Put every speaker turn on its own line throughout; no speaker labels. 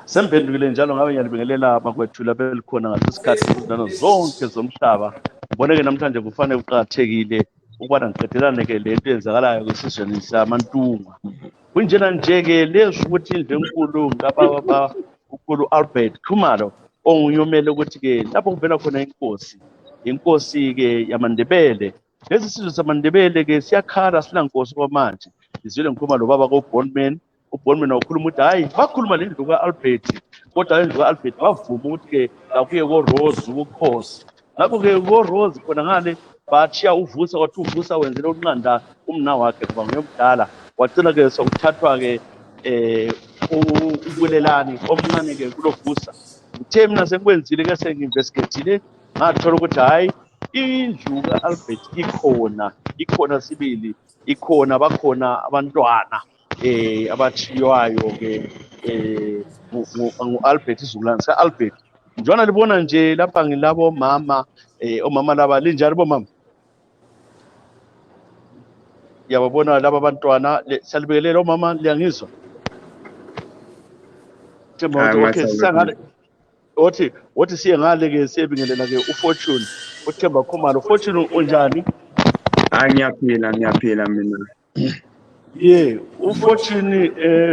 Semphendukile njalo ngabe ngiyalibingelela bakwethu lapha elikhona ngalesikhathi izinto zonke zomhlaba. Ngiboneke namhlanje kufanele kuqhathekile ukubana ngiqedelane ke lento eyenzakalayo kwesizweni samaNtungwa. Kunjena nje ke lezi ukuthi indlu enkulu ngaba ukhulu Albert Khumalos onguyomele ukuthi ke lapho kuvela khona inkosi ke yamaNdebele. Lesi sizwe samaNdebele ke siyakhala silankosi kwamanje. Izwile ngikhuluma lo baba koBondman. UBondman wakhuluma ukuthi hayi bakhuluma lendlu kaAlbert kodwa lendlu kaAlbert bavuma ukuthi ke akuye koRhodes ukukhosi. Lapho ke koRhodes khona ngale bathiya uvusa wathi uvusa wenzela ukunqanda umna wakhe kuba nguyomdala wacela ke sokuthathwa ke ubulelani omncane ke kulovusa. Uthe mina sengikwenzile ke senginvestigatile ngathola ukuthi hayi indlu kaAlbert ikhona sibili ikhona bakhona abantwana abathiywayo ke ngu-Albert izulwane se-Albert. Njona libona nje lapha ngilabo mama omama laba linjani bomama? Yababona laba bantwana siyalibekelela omama liyangizwa? Okay sangale othi siye ngale ke siyebingelela ke uFortune uThemba Khumalo. Fortune unjani?
Ngiyaphila mina.
UFortune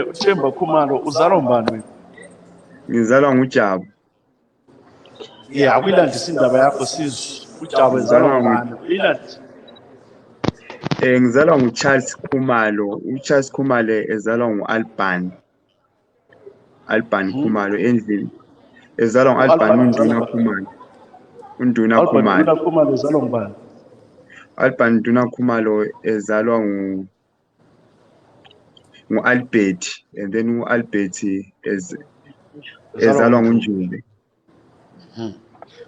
uThemba Khumalo uzalwa ngubani wena?
Ngizalwa nguJabu.
Akuyilandisa indaba yakho sizwe. uJabu ezalwa ngubani? Uyilandisa.
Ngizalwa nguCharles Khumalo. uCharles Khumalo ezalwa nguAlban Khumalo endlini. Ezalwa nguAlban Unduna Khumalo.
Albert Khumalo ezalwa ngubani?
Alban Nduna Khumalo ezalwa ngu-Albert and then u-Albert ezalwa nguNjube.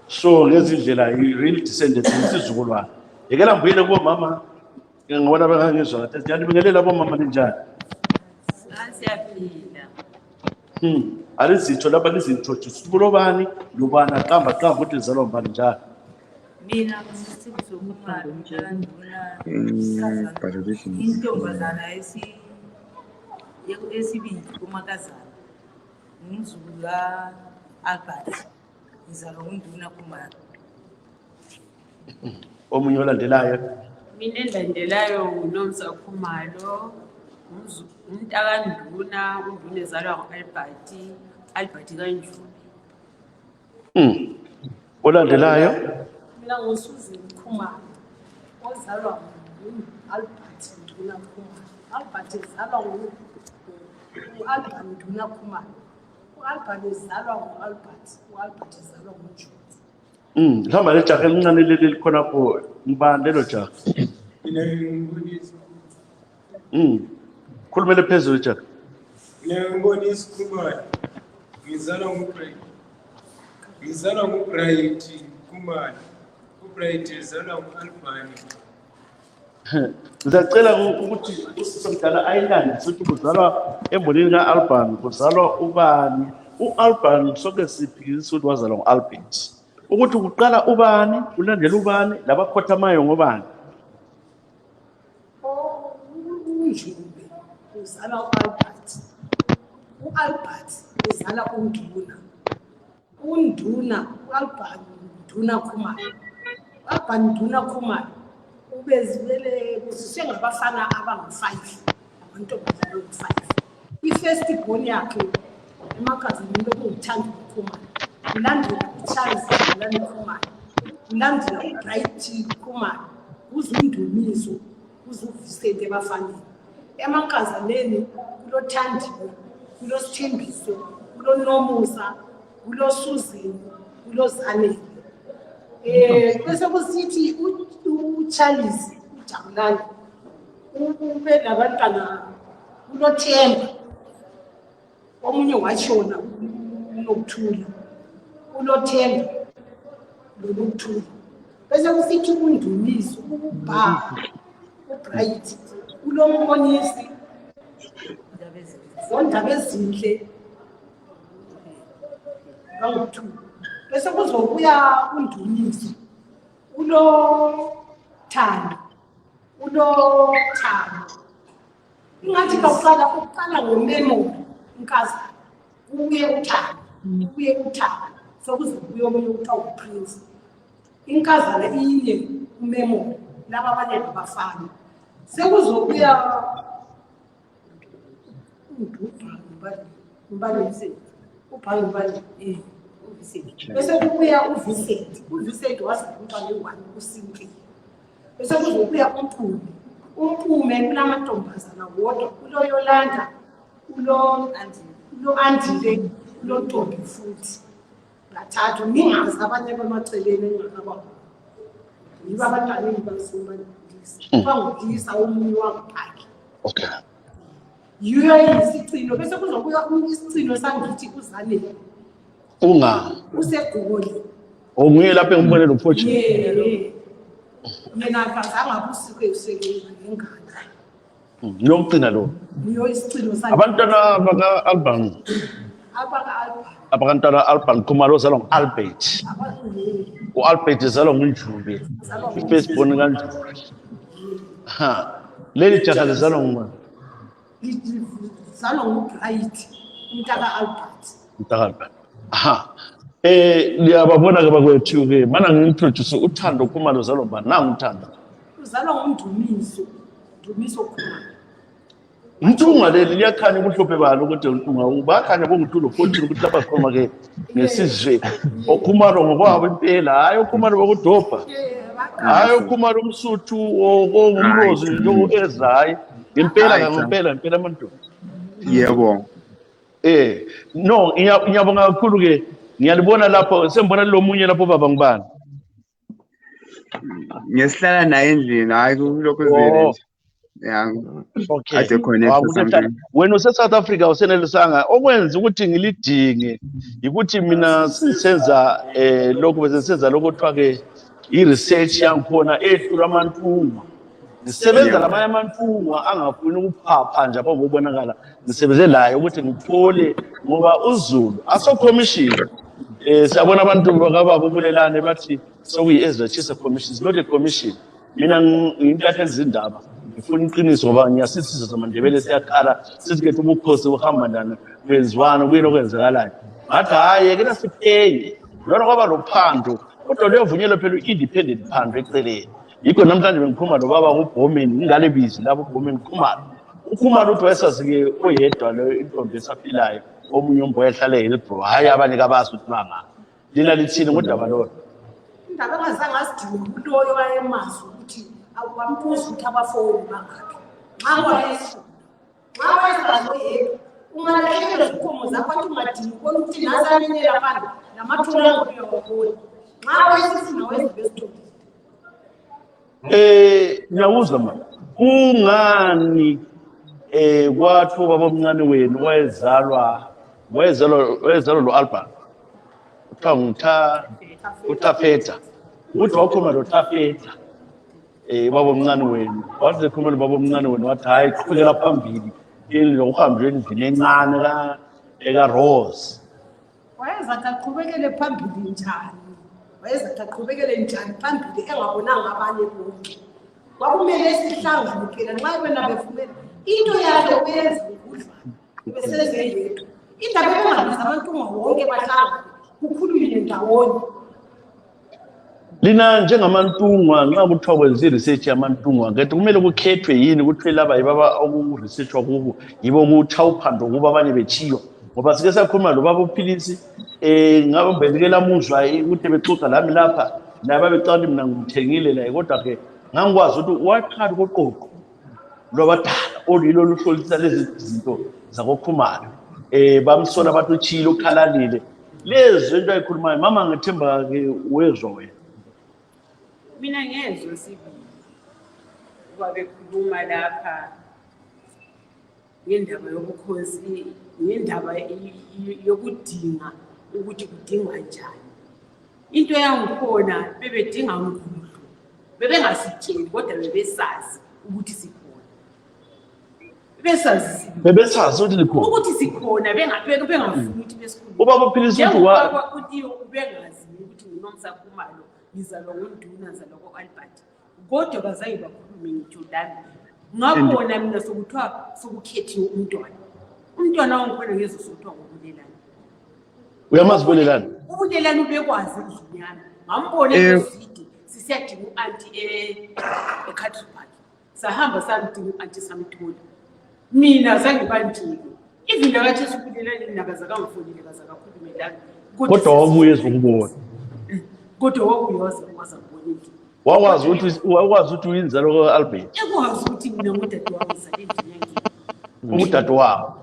So ngezindlela i-real descendants isizukulwane. Yekela ngibuyele kubomama ngibona bengangizwa kahle. Ngiyalibingelela bomama linjani?
Siyaphila.
Alizitho lapha lizintroduce sibulo bani lubana qamba ukuthi lizalwa ngubani njani?
Mina ngisizo kumalo njani nduna intombazana esibili kumakazana. Ngumzulu kaAlbert. Ngizalwa nguNduna Khumalo.
Omunye olandelayo?
Mina engilandelayo nguNomsa Khumalo. Umntakanduna uNduna ezalwa nguAlbert kaNjube.
Olandelayo?
Mina nguSusan Khumalo ozalwa nguAlbert Nduna Khumalo. Albert ezalwa nguAlbert Nduna Khumalo. uAlbert ezalwa nguAlbert, uAlbert ezalwa nguNjube.
Hamba lejaha elincane leli likhona pho ngibani lelo jaha?
Mina ngibonisa.
Khulumele phezulu jaha.
Mina ngibonisa Khumalo. Ngizalwa nguBright Khumalo. uBright ezalwa nguAlbert.
Ngicela ukuthi usomdala ayilande sokuthi kuzalwa embonini kaAlban kuzalwa ubani? uAlban sonke siphikisa ukuthi wazalwa nguAlbert. Ukuthi kuqala ubani ulandela ubani labakhothamayo ngobani?
uNjube uzala uAlbert. uAlbert uzala uNduna. uNduna uAlbert Nduna Khumalo. uAlbert Nduna Khumalo ubezivele kuziswe ngabafana abangu-5 amantombazane angu-5. I-first born yakhe emakazini lokuwuthanda Khumalo. Ulandela uCharles Khumalo. Ulandela uBright Khumalo. uZundumiso uVincent ebafaneni. Emakazaneni kuloThandiwe, kuloSithembiso, kuloNomusa, kuloSusan, kuloZanele. Bese kusithi uCharles uJabulani ube labantwana kuloThemba. Omunye washona uNokuthula. uloThemba loNokuthula. Bese kusithi uNdumiso, uBright, uloMbonisi, Ndaba ezinhle kaNgokuthula. Bese kuzobuya uNdumiso, uloThando, uloThando. Ingathi uqala ngomemo unkazana. kubuye uthando sokuze kubuye omunye kuthiwa uprince inkazana inye umemo laba abanye abafana sekuzobuya bese kubuya uVincent wasebutha ngewani kusimple bese kuzobuya umphume kulamantombazana wodwa uloyolanda ulo andile ulo ntombi futhi bathathu ningazi abanye bamaceleni engakaba yiba abantwaneni basemandisa bangudisa omunye wangaphi
okay
yiyo isicino bese kuzobuya isicino sangithi uzane usegoli
nguye lapho engibone lo fortune
yena akazange busike usekeli ngengane
nomcina lo
yiyo isicino sangithi
abantwana baka Albert abantwana Albert Khumalos zalong Albert uAlbert zalwa nguNjube iFirstborn kaNjube leli jaha lizalwa ngubani
zalwa nguBright umntaka Albert
liyababona ke bakwethu ke mana ngintroduce uthando Khumalos zalwa ngubani nangu uthando
uzalwa nguNdumiso Khumalo
Mthunga leli liyakhanya ubuhlophe balo ukuthi uNtunga ubakhanya bongutulo 14 ukuthi lapha sikhoma ke ngesizwe oKhumalo ngokwabo impela hayi oKhumalo bakudobha hayi oKhumalo umsuthu ongumrozi lo ezayi impela ngempela amantu
yebo
no ngiyabonga kakhulu ke ngiyalibona lapho sembona lo munye lapho baba ngibani
ngesihlala naye endlini hayi kulokho vele yeah
okay
ade connect something
wena useSouth Africa usenelisanga okwenza ukuthi ngilidinge ukuthi mina sisenza lokho besenza lokho kuthiwa ke i-research yangikhona ehlula AmaNtungwa nisebenza lamanye AmaNtungwa angafuni ukuphapha nje apho ngobonakala nisebenze layo ukuthi ngithole ngoba uZulu aso-commission siyabona abantu bakababa ubulelane bathi sokuyi-Ezra Chisa commission is not a commission mina ngiyintatha ezindaba ngifuna iqiniso ngoba ngiyasisiza zamaNdebele siyakhala sithi ke ubukhosi buhamba ndana kwenziwana kuyini okwenzakalayo ngathi hayi ke nasiphenye lona kwaba lophando kodwa leyovunyelwa phela independent phando eceleni yikho namhlanje bengikhuluma lo baba uBhomeni ngale bizi lapho uBhomeni uKhumalo uthi wayesazi-ke oyedwa leyo intombi esaphilayo omunye umboya ehlale Hillbrow hayi abanye kabazi ukuthi bangani lina lithini ngodaba lolo
indaba engazange asidinga uloyo wayemazi ukuthi awambuzi ukuthi abafowenu bangaphi nxa wayesazoyedwa ungalahlekelwa zikhomo zakho athi ungadingi ukona ukuthi nasalinela phandle namathole anguyawabona nxa wayesithi nawezibesithombisa
ngiyawuzwa mama kungani kwathi ubaba omncane wenu wayezalwa lo Albert kuthiwa uThafeta ukuthi wakhuluma lo Thafeta baba omncane wenu wathi ekhuluma baba omncane wenu wathi hayi qhubekela phambili lokuhamba endlini encane eka-Rose
wayezathi aqhubekele phambili njani wayezathi aqhubekele njani phambili engabonanga abanye bonke kwakumele sihlangane phela nxa wena befumele into yalo uyenza ukudlwana besezeyedwa indaba bengabiza AmaNtungwa wonke bahlangane kukhulunywe ndawonye
lina njengamaNtungwa nxa kuthiwa kwenza i-research yamaNtungwa ngethi kumele kukhethwe yini ukuthi laba yibaba oku-researchwa kubo yibo ukutha uphando kubo abanye betshiyo ngoba sike sakhuluma lo baba uPhilisi ngabe mbezekela muzwa ukuthi bexoxa lami lapha naba becala ukuthi mina ngithengile la kodwa ke ngangikwazi ukuthi waphakathi koqoqo lwabadala olilo luhlolisa lezi zinto zakoKhumalo bamsola bathi utshilo ukhalalile lezi into ayikhulumayo mama ngithemba ke wezwa wena
mina ngezwe sibili kuba bekhuluma lapha ngendaba yobukhosi ngendaba yokudinga ukuthi kudingwa njani into yangikhona bebedinga uNkulunkulu bebengasitsheli kodwa bebesazi ukuthi sikhona
bebesazi ukuthi likhona
ukuthi sikhona bengafuni ukuthi besikhuluma
ubaba uPhilisi
uthi ubengazi ukuthi uNomsakhumalo ngizalwa nguNduna ngizalwa ko-Albert kodwa bazange bakhulume ngitsho lami ngabona mina sokuthiwa sokukhethiwe umntwana wangikhona ngezo sokuthiwa ngobulelane
Uyamazi Bulelani?
Ubulelani ubekwazi endlunyana. Ngambona evideo sisiyadinga u-anti e-Country Park. Sahamba samdinga u-anti samthola. Mina zange bandinge. Even lakathi sibulelani nakaza kangifonile kaza kakhulumelana.
Kodwa wabuye ezokubona.
Kodwa wabuyoza kubona.
Wakwazi ukuthi uyinzalo kaAlbert.
Ekwazi ukuthi mina ngudadewabo endlini yakhe.
Udadewabo.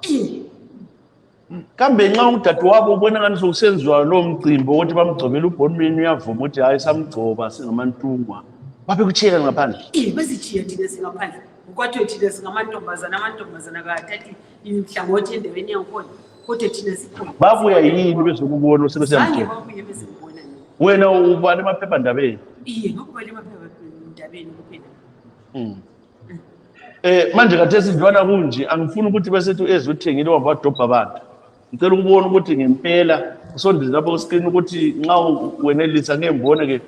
Kambe nxa udadewabo ubona ngani sokusenziwa lo mcimbi ukuthi bamgcobela ubhonmini uyavuma ukuthi hayi samgcoba singamantungwa. Babe kuchiyela ngaphandle.
Bazichiya thina singaphandle. Ukwathi thina singamantombazana akathathi inhlangothi endaweni yakhona. Kodwa thina sikhona.
Babuya yini bezokubona sebesiyamgcoba?
Babuye bezokubona.
Wena ubale emaphepha ndabeni?
Ngokubale emaphepha ndabeni kuphela.
Manje kathesi ndwana kunje angifuni ukuthi besethu ezithengile wabadobha abantu. Ngicela ukubona ukuthi ngempela usondeze lapho screen ukuthi nxa wenelisa ngembone ke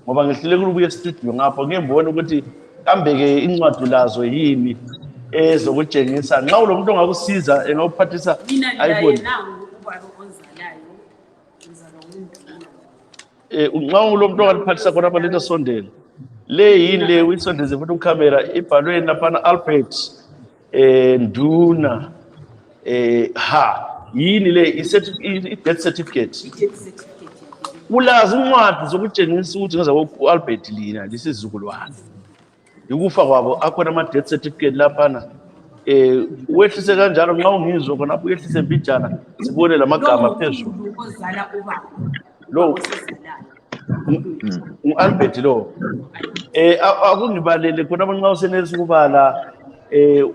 ngoba ngihlile kubuye studio ngapha ngembone ukuthi kambe ke incwadi lazo yini ezokutshengisa nxa ulomuntu ongakusiza engakuphathisa ayibone. Nxa ulomuntu ongaliphathisa khona lapha lento sondela le yini le uyisondeze futhi ukamera ibhalwe lapha Albert Nduna yini le i-death certificate. Ulazi incwadi zokutshengisa ukuthi ngaza ku-Albert lina lisizukulwane ukufa kwabo akhona ama-death certificate laphana. Wehlise kanjalo nxa ungizwa khona apho uyehlise mbijana sibone lamagama phezulu. Lo u-Albert lo akungibalele khona nxa usenelisa ukubala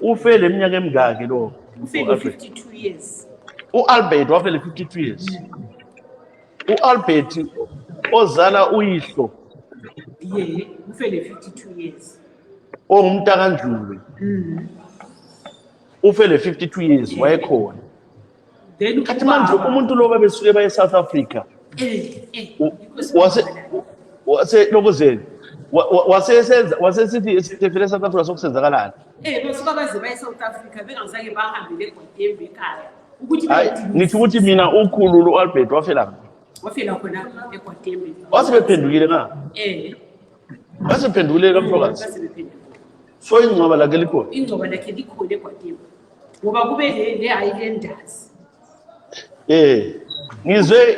ufele iminyaka emingaki lo?
Ufele 52 years.
U-Albert wafele 52 years. U-Albert ozala uyihlo
ufele 52 years.
Ongumntaka Njube ufele 52 years wayekhona. Kathi manje umuntu lo babesuke baye South Africa wase lokozeni wasesithi isifele South Africa sokusenzakalana.
Basuka baze baye South Africa bengazake bahambele eGwandembe ekhaya ukuthi
ngithi ukuthi mina ukhulu uAlbert wafela
khona eGwandembe.
Wasebephendukile na? Wasephendukile kaMhlokazi. So ingcwaba lakhe likhona?
Ingcwaba lakhe likhona eGwandembe. Ngoba kube le Highlanders.
Ngizwe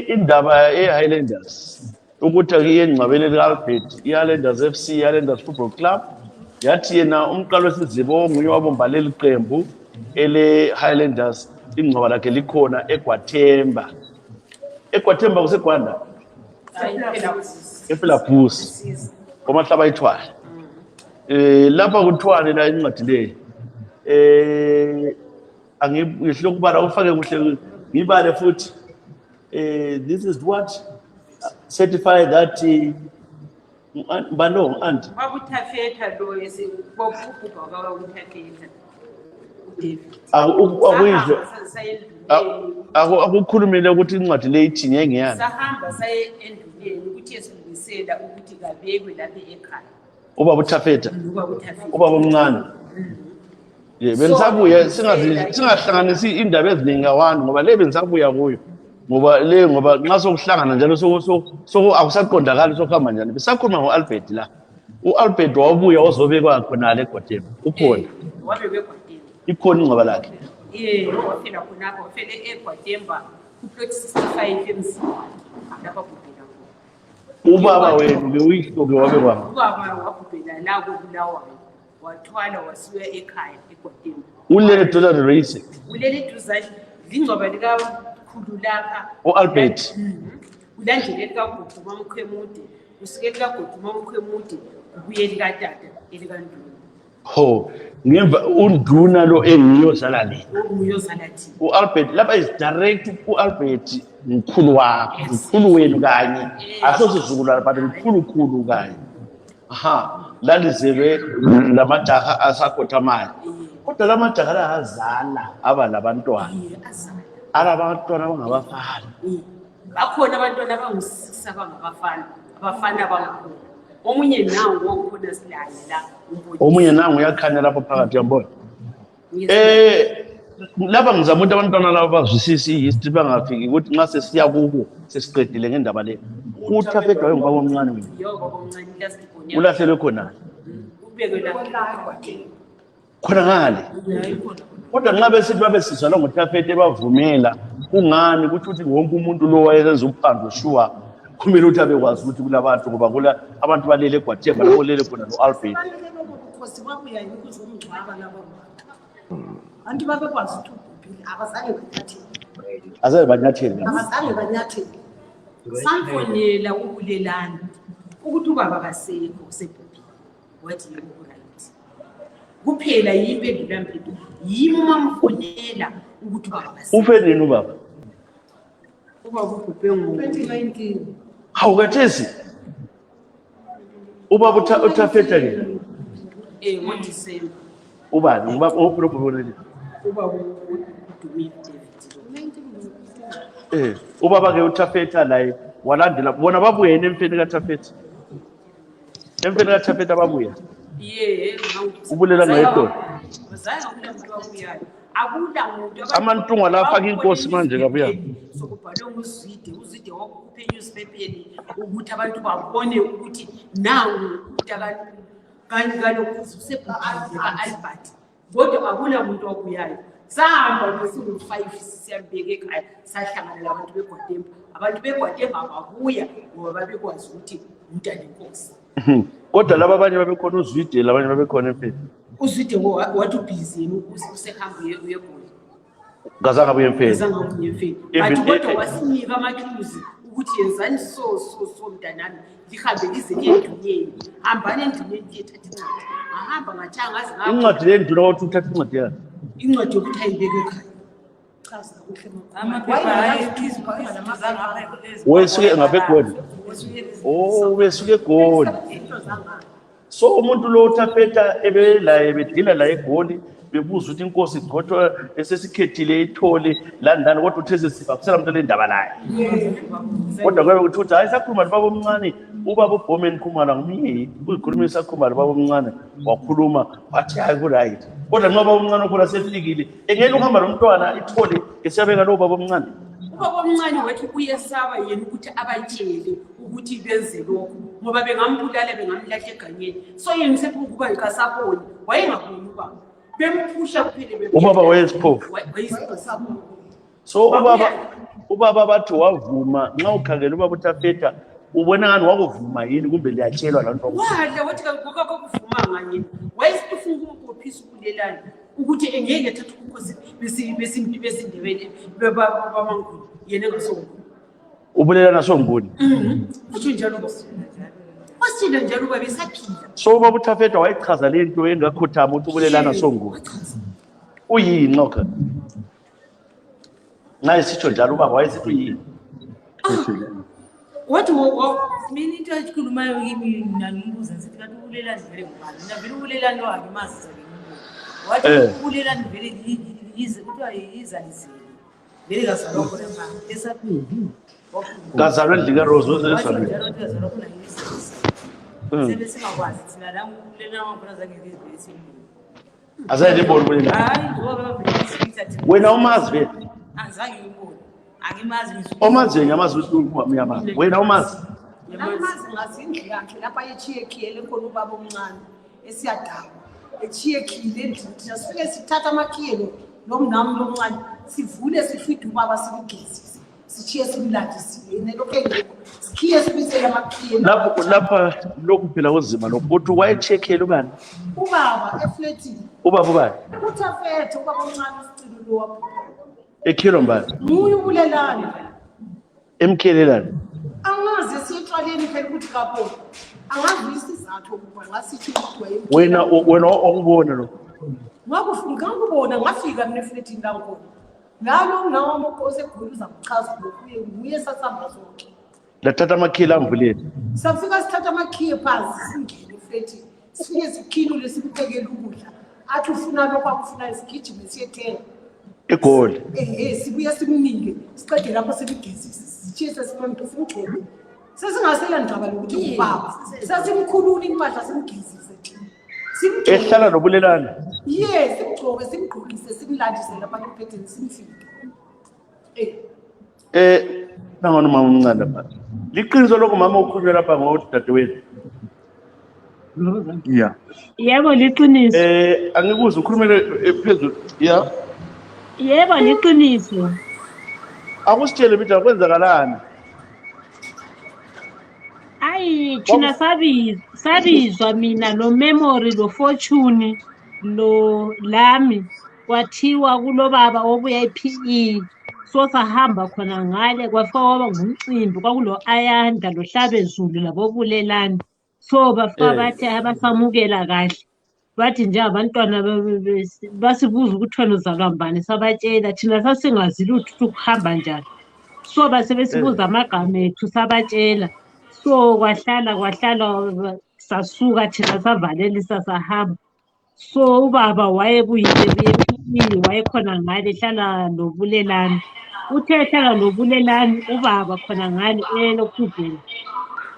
indaba Highlanders ukuthi akuyengcwabele likaAlbert iHighlanders FC Highlanders Football Club yathi yena umqalo wesizibo onguye wabombalela iqembu ele Highlanders ingcwaba lakhe likhona eGwathemba. eGwathemba kuseGwanda ePhilaphusi komahlaba ayithwala. Lapha kuthwane la incwadi le angihle ukubala ufake kuhle ngibale futhi this is what certify that bano anti
babuthafetha lo esibophuka babuthafetha
akukhulumile ukuthi incwadi le ithini engiyani.
Sahamba saye enduleni ukuthi esilungisela ukuthi kabekwe lapha ekhaya.
Ubaba uthafetha ubaba omncane bengisabuya singahlanganisi indaba eziningi kawantu ngoba le bengisabuya kuyo ngoba nxa sokuhlangana njalo akusaqondakali sokuhamba njani. Besakhuluma ngo-Albert la u-Albert wabuya wazobekwa khona la eGwathemba ukhona
wabekwe eGwathemba
ikhona ingcwaba lakhe.
Wafela khonapho wafele eGwathemba ku-plot 65 emzini lapha kubhela khona.
Ubaba wenu ke uyihlo ke wabekwa.
Ubaba wabhubhela la koBulawayo wathwala wasiwa ekhaya eGwathemba.
Ulele duzane loyise?
Ulele duzane ingcwaba likakhulu lapha
u-Albert.
Ulandele likagogo uMamkhwemude usuke likagogo uMamkhwemude ubuye likatata elikanduna.
Ho ngemva unduna lo engiyozala le
uyozala thi
u-Albert lapha is direct u-Albert mkhulu wakho mkhulu wenu kanye asosizukulwana but mkhulu kanye. Lalizelwe lamajaha asakhothamayo kodwa lamajaha la azala aba labantwana abantwana abangabafana.
Bakhona abantwana abangusisa abafana abangakhona. Omunye nangu okhona silanye la
omunye nangu uyakhanya lapha phakathi yambona. Laba ngizama ukuthi abantwana laba bazwisise i-history bangafiki ukuthi nxa sesiya kubo sesiqedile ngendaba le. UThafeta wayengubaba omncane wena.
Yebo omncane last gonya.
Ulahlekelwe khona.
Ubeke la.
Khona ngale. Kodwa nxa besithi babesizwa lo nguThafeta ebavumela kungani ukuthi uthi wonke umuntu lo wayenza uphando sure kumele ukuthi abekwazi ukuthi kulabantu ngoba kula abantu balele eGwathemba lapho lele khona noAlbert.
Because babuya ukuzomngcwaba labo bantu. Anti babekwazi ukuthi ubhubhile abazange banyathele.
Azabe banyathele.
Abazange banyathele.
Sanfonela ubulelani ukuthi ubaba kasekho sebhubhile. Wathi yebo right. Kuphela yimpendulo mpilo. Yimi mamfonela ukuthi ubaba kasekho.
Ufe nini ubaba?
Ubaba ubhubhe
ngo-2019.
Hawu kathesi. Ubaba uThafeta ke.
ngoDisemba.
Ubani ubaba oprobably.
Ubaba uDumile David.
Ubaba ke uThafeta la walandela bona babuye emfeni kaThafeta. Emfeni kaThafeta babuya. Ubulela ngayedwa.
Bazaya umuntu wabuyayo. Akula umuntu
AmaNtungwa la afaka inkosi manje kabuya.
Sokubhalwe uzide wakuphe newspaper ukuthi abantu babone ukuthi nawo kanti usebhubhile Albert. Kodwa akula umuntu wabuyayo. Sahamba ngesingu-5 siyabeka ekhaya sahlangana labantu beGwathemba. Abantu beGwathemba babuya ngoba babekwazi ukuthi umntana inkosi.
Kodwa laba abanye babekhona uZwide labanye babekhona emfeni.
Uzwide wathi ubhizi usehamba uyegoli.
Ngazange abuye emfeni.
Ngazange abuye emfeni. Bathi kodwa wasinika amakluzi ukuthi yenzani so mntanami lihambe lize endluneni. Hambani endluneni liyethatha incwadi. Ngahamba ngathanga ngaze ngaba.
Incwadi le nduna wathi uthatha incwadi yakhe.
Incwadi yokuthi ayibeke ekhaya.
Chaza kuhle
Wesuke ngabeGoli. Wesuke eGoli. So umuntu lo uThafeta ebela ebedila la eGoli bebuza ukuthi inkosi igqothwa esesikhethile ithole landani kodwa utheze sifa kusela umuntu lendaba laye. Kodwa kwabe ukuthi hayi sakhuluma baba omncane ubaba uBomen Khumalo ngumyeni uyikhulumisa Khumalo baba omncane wakhuluma wathi hayi ku right. Kodwa nxa baba omncane okhona sefikile engeke uhamba nomntwana ithole esiyabeka lo baba omncane.
Ubaba omncane wathi uyesaba yena ukuthi abatshele ukuthi benze lokho ngoba bengambulala bengamlahla eganyeni. So yena sekuba ikasaponi wayengaboni ubaba. Bemphusha kuphele
ubaba wayesiphofu. So ubaba bathi wavuma nxa ukhangela ubaba uThafeta ubona ngani wakuvuma yini kumbe liyatshelwa la nto.
Wadla wathi kakho kuvuma ngani. Wayesifuna ukumkophisa ukulelana ukuthi engeke ethathe ukhosi besindebele babamankulu yena ngasongo.
Ubulelana songuni.
Uthi njalo wasile njalo ubaba esaphila.
So ubaba uThafeta wayichaza le nto engakhothama ukuthi ubulelana songuni. Uyini nokho? Naye sitsho njalo ubaba wayesithi uyini?
Wathi
mina into ayikhulumayo kimi ngibuza ngithi kanti ubulelani vele ngubani? Mina vele ubulelani wakhe mazi wathi ubulelani vele yize kuthiwa yizalizile. Vele kazalwa khona manje esaphila.
Kazalwa endlini kaRose wezalwa.
Sebe singakwazi thina la ubulelani wakhona zange ngizibese.
Azayile ibona ubulelani.
Hayi ngoba vele
wena umazi vele.
Azange ngibone. Angimazi
Omazi ngiyamazi ukuthi uyamazi. Wena umazi.
Yamazi ngazindlu yakhe lapha echiyekhile khona ubaba omncane esiyadawa. Echiyekhile endlini thina sifike sithatha amakhiyelo nomnami lomncane sivule sifide ubaba sibigezise. Sichiye simlandisile nelokho engekho. Sikhiye sibisele amakhiyelo.
Lapha lokhu phela uzima lokuthi wayecheckele ubani?
Ubaba efletini.
Ubaba ubani?
uThafeta ubaba omncane usicilo lo wapha.
Ekhiro mbani?
Muye ubulelani.
Emkhelelani.
Angazi siyexwaleni phela ukuthi kapho. Angazi isizathu ukuba ngasithi ukuthi
wena okubona lo.
Ngakufika ngikubona ngafika mina efletini la ngikho. Ngalo nawo umkhosi eGoli uzakuchaza lokhu nguye sasamba zonke.
Lathatha amakhili amvuleni.
Safika sithatha amakhiye phansi singene efletini. Sifike sikhilule sibuphekele ukudla. Athi ufuna lokho akufuna isigijime siyethenga.
eGoli.
Sibuya simnike siqede lapho sebigezisa sithiye sesimamntu simgcebe sesingasela ngicaba lokuthi ubaba sesimkhulula impahla simgezise
ehlala nobulelane.
Yes, simgqokise simlandise lapha ephetheni simfike.
Nangona mama umncane lapha. Liqiniso lokho mama ukhulunywa lapha ngodadewethu.
Yeah.
Yebo liqiniso.
Angikuze ukhulumele phezulu. Yeah.
Yebo liqiniso.
Akusitshele bithi akwenzakalani.
Ayi thina sabizwa mina lo memory lo fortune lo lami kwathiwa kulobaba obuya ePE so sahamba khona ngale kwafaka ngumcimbi kwakulo ayanda lo hlabezulu labobulelani so bafika bathi abasamukela kahle bathi nje abantwana basibuza ukuthi wena uzalwa mbani sabatshela thina sasingazile ukuthi ukuhamba njani so basebesibuza amagama ethu sabatshela so kwahlala sasuka thina savalelisa sahamba so ubaba wayebuyile wayekhona ngale ehlala nobulelani uthe ehlala nobulelani ubaba khona ngale elokhuzeni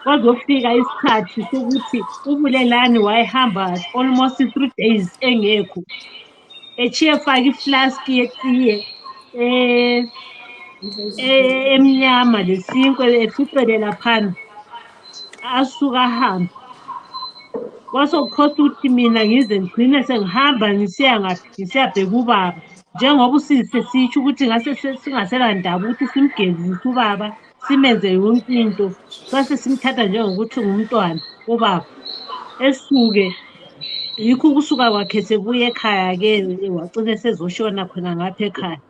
kwazofika isikhathi sokuthi ubulelani wayehamba almost 3 days engekho echiye faka iflask yetiye emnyama lesinkwe eficele laphana asuka ahamba kwasokhosa ukuthi mina ngize ngigcine sengihamba ngisiyabheka ubaba njengoba usise sitsho ukuthi ngase singasela ndaba ukuthi simgezise ubaba simenze yonke into sase simthatha njengokuthi ngumntwana ubaba esuke yikho ukusuka kwakhe sebuye ekhaya-ke wagcine sezoshona khona ngapha ekhaya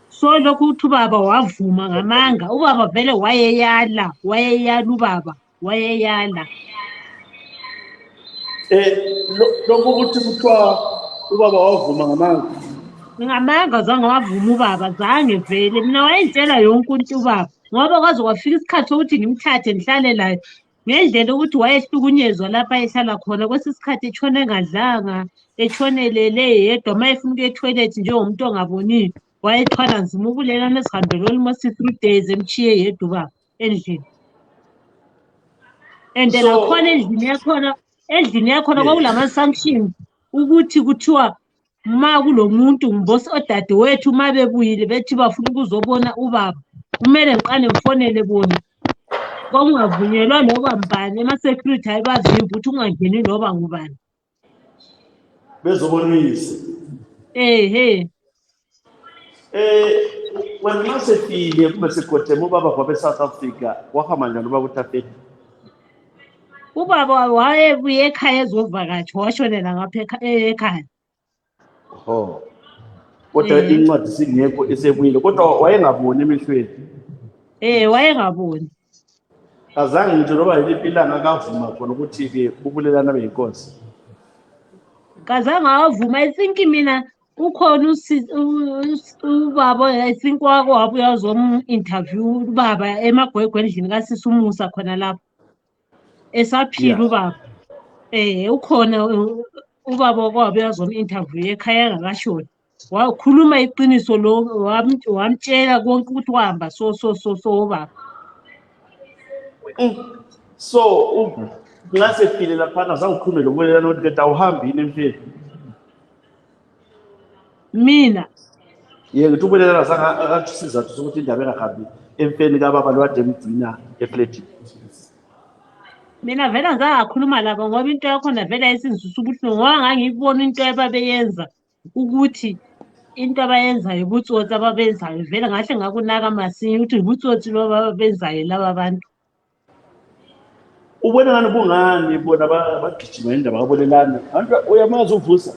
so lokhu ukuthi ubaba wavuma ngamanga ubaba vele wayeyala ubaba wayeyala
lokho ukuthi kuthiwa ubaba wavuma ngamanga
zange wavuma ubaba zange vele mina wayentshela yonke into ubaba ngoba kwaze kwafika isikhathi sokuthi ngimthathe ngihlale layo ngendlela ukuthi wayehlukunyezwa lapha ehlala khona kwesi sikhathi etshone engadlanga etshone lele yedwa uma efuna ukuya etoilet njengomuntu ongaboniyo wayethwala nzima ubulelane esihambele almost 3 days emchiye yedwa ubaba endlini and lakhona endlini yakhona kwakulama-sanctions ukuthi kuthiwa ma kulomuntu ngimbosi odadewethu uma bebuyile bethi bafuna ukuzobona ubaba kumele ngiqale ngifonele bona kwakungavunyelwa noba mbani ama-security ayebavimba ukuthi ungangeni noba ngubani
bezobonisa wena uma sefile kube segodema ubaba kwabe-South Africa wahamba njani uba ukuthi afethe
ubaba wayebuye ekhaya ezovakatsha washonela ngapha ekhaya
kodwa incwadi singekho esebuyile kodwa wayengaboni emehlweni
wayengaboni
azange nje noba yiliphi ilanga akavuma khona ukuthi-ke ubulelana beyinkosi
kazange awavuma I think mina ukhona ubaba I think wako wabuya uzom-interview ubaba emagwegwe endlini kasisi umusa khona lapho esaphila ubaba ukhona ubaba okwabuya uzom-interview ekhaya engakashoni wakhuluma iqiniso lo wamtshela konke ukuthi wahamba so ubaba
so ngasefile laphana zange ukhulume lo bulelane ukuthi kade awuhambini emfeni
mina
ngithi ubulelane zange athi isizathu sokuthi indaba engahambi emfeni kababa lo kade emgcina efletini
mina vele ngizangakhuluma lapho ngoba into yakhona vele ayisingizwisa ubuhlungu ngoba ngangiyibona into ababeyenza ukuthi into abayenzayo ubutsotsi ababenzayo vele ngahle ngakunaka masinya ukuthi ubutsotsi lobo ababenzayo laba bantu
ubona ngani bungani bona bagijima indaba kabolelana abantu uyamazi uvusa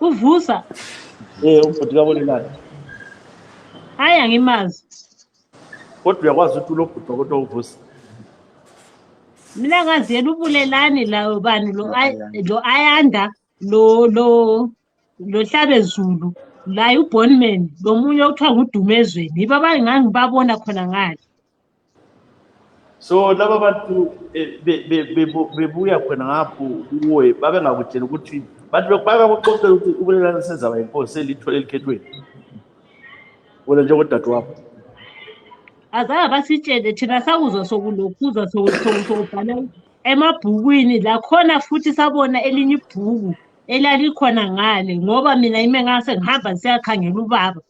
umbhoti kabolelana
hayi angimazi
kodwa uyakwazi ukuthi ulobhutwa kodwa uvusa
mina ngaziyela ubulelani lawo bani lo ayanda lo hlabezulu la uBonman lo munye okuthiwa ngudumezweni yibo abangangibabona khona ngale
so laba bantu bebuya khona ngapho kuwe babengakutshela ukuthi bathi bayakuxoxela ukuthi ubulelane senzaba yinkosi selithole elikhethweni wena njengodade wakho
azange basitshele thina sakuzwa sokulokhuza sokubhala emabhukwini lakhona futhi sabona elinye ibhuku elalikhona ngale ngoba mina ime ngase ngihamba siyakhangela ubaba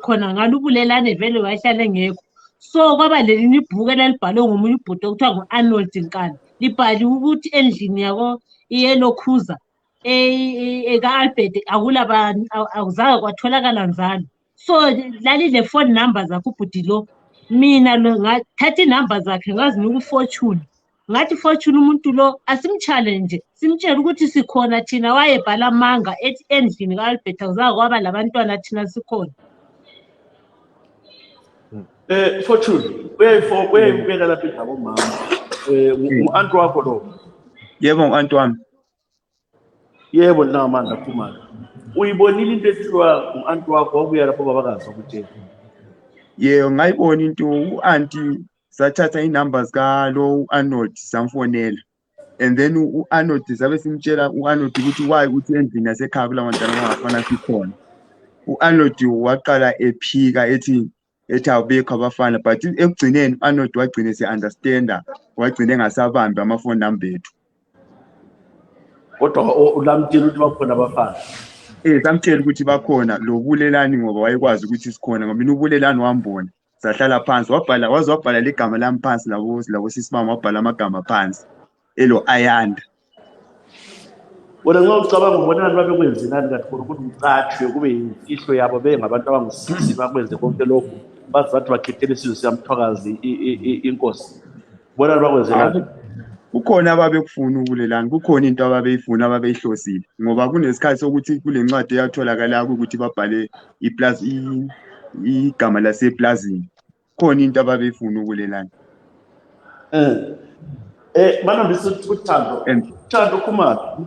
khona ngalo ubulelane vele wayehlale ngekho. So kwaba lelinye ibhuku elalibhalwe ngomunye ubhuti okuthiwa ngu-Arnold Nkani, libhaliwe ukuthi endlini yako i-Yellow Cruiser eka-Albert akuzange kwatholakala nzalo. So lalile phone number zakho ubhuti lo, mina ngathatha inamba zakhe ngazinika uFortune, ngathi Fortune umuntu lo asimchallenge simtshela ukuthi sikhona thina. Wayebhala amanga ethi endlini ka-Albert akuzange kwaba labantwana thina sikhona.
Fortune uyayibeka lapha indaba omama u-anti wakho lo.
Yebo u-anti wami.
Yebo na manje Khumalo. Uyibonile into ethiwa u-anti wakho wabuya lapho babakazi ukuthi
Yebo ngayibona into u-anti sathatha i-numbers lo u-Arnold samfonela, and then u-Arnold sabe simtshela u-Arnold ukuthi why ukuthi endlini yasekhaya kula bantwana bangafana sikhona. U-Arnold waqala ephika ethi awubekho abafana, but ekugcineni u-Arnold wagcine se-understanda, wagcine engasabambi amafoni number ethu.
kodwa ulamtshela ukuthi bakhona abafana.
Samtshela ukuthi bakhona lo bulelani ngoba wayekwazi ukuthi sikhona, ngoba mina ubulelani wambona. Sahlala phansi wabhala legama lami phansi, labo sisimama wabhala amagama phansi elo Ayanda.
Wena nxa ucabanga ubonani babekwenzelani kakhulu ukuthi ucatshwe kube yimfihlo yabo bengabantu abangu-6 bakwenze konke lokhu bathi bakhethele isizwe siyamthwakazi inkosi. Ubonani bakwenzelani?
Kukhona ababekufuna ubulelani, kukhona into ababeyifuna ababeyihlosile, ngoba kunesikhathi sokuthi kule ncwadi eyatholakala ukuthi babhale igama laseplazini. Khona into ababeyifuna ubulelani.
Mana Thando Khumalo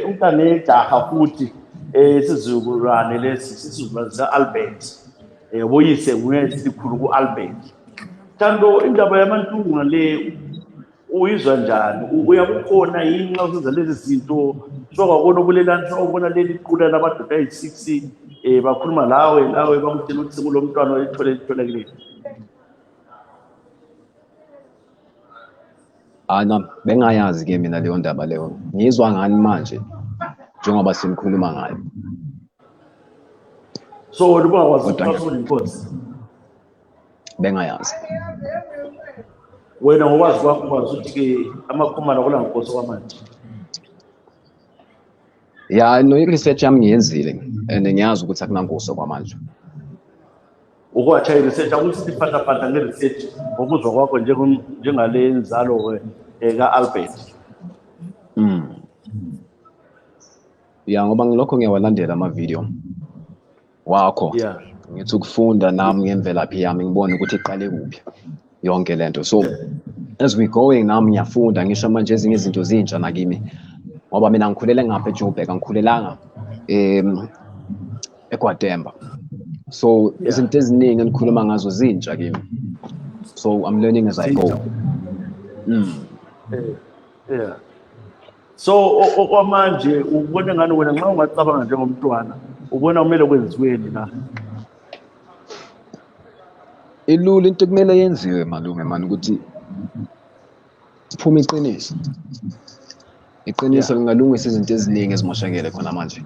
umntane jaha futhi isizukulwane lesi isizukulwane sa-Albert boyise nguye sikhulu ku-Albert. Thando, indaba yamaNtungwa le uyizwa njani? Uyakukhona yini nxa usenza lezi zinto sokwabona ubulelani sokubona leli qula lamadoda ayi-6 bakhuluma lawe bamtshela ukuthi sekulo mntwana olitholekileyo?
Ana bengayazi ke mina leyo ndaba leyo, ngizwa ngani manje njengoba simkhuluma ngayo.
So ubakwazi ukufuna inkosi
Bengayazi.
Wena ngokwazi kwakho ukwazi ukuthi-ke amaKhumalo kula nkosi kwamanje?
Ya no, i-research yami ngiyenzile and ngiyazi ukuthi akunankosi kwamanje.
Ukwatsha i-research akusithi phatha nge-research ngokuzwa kwakho njengale nzalo ka-Albert.
Ya ngoba ngilokho ngiyawalandela amavideo wakho. Ngithi ukufunda nami ngemvelaphi yami ngibone ukuthi iqale kuphi yonke lento. So as we going nami ngiyafunda, ngisho manje ezinye izinto zintsha nakimi ngoba mina ngikhulele ngapha eNjube, angikhulelanga eKwaDemba. So izinto eziningi engikhuluma ngazo zintsha kimi. So I'm learning as I go.
So okwamanje ubona ngani wena nxa ungacabanga njengomntwana ubona kumele kwenziweni la?
Ilula into kumele yenziwe malume mani ukuthi siphume iqiniso. Iqiniso lingalungisa izinto eziningi ezimoshakele khona manje.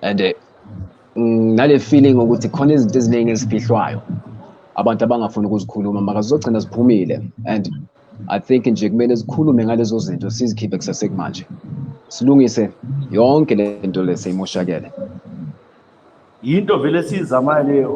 And nale feeling ukuthi khona izinto eziningi ezifihlwayo abantu abangafuni ukuzikhuluma maka zizogcina ziphumile, and I think nje kumele sikhulume ngalezo zinto sizikhiphe kusasekumanje, silungise yonke lento leseyimoshakele.
Yinto vele sizamile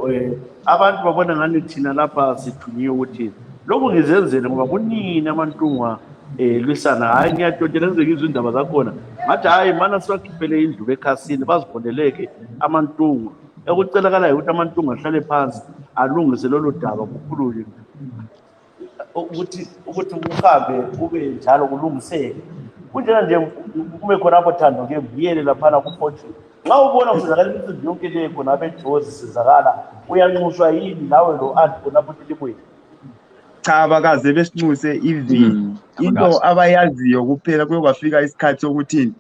abantu babona ngani thina lapha sithunyiwe ukuthi lokhu ngizenzele ngoba kunini amaNtungwa lwisana. Hayi ngiyatotshela ngizwe indaba zakhona ngathi hayi mana siwakhiphele indlu ekhasini baziboneleke amaNtungwa. Ekucelakalayo ukuthi amaNtungwa ahlale phansi alungise lolo daba kukhulunywe ukuthi uhambe kube njalo kulungiseke kunjena nje kube khona apho Thando ke vuyele laphana ku-Fortune. Nxa ubona kusizakala imicimbi yonke le khona abeJozi sizakala uyanxuswa yini nawe lo anti khonapho etilibweni?
Cha, abakaze besinxuse even into abayaziyo kuphela kuye kwafika isikhathi sokuthi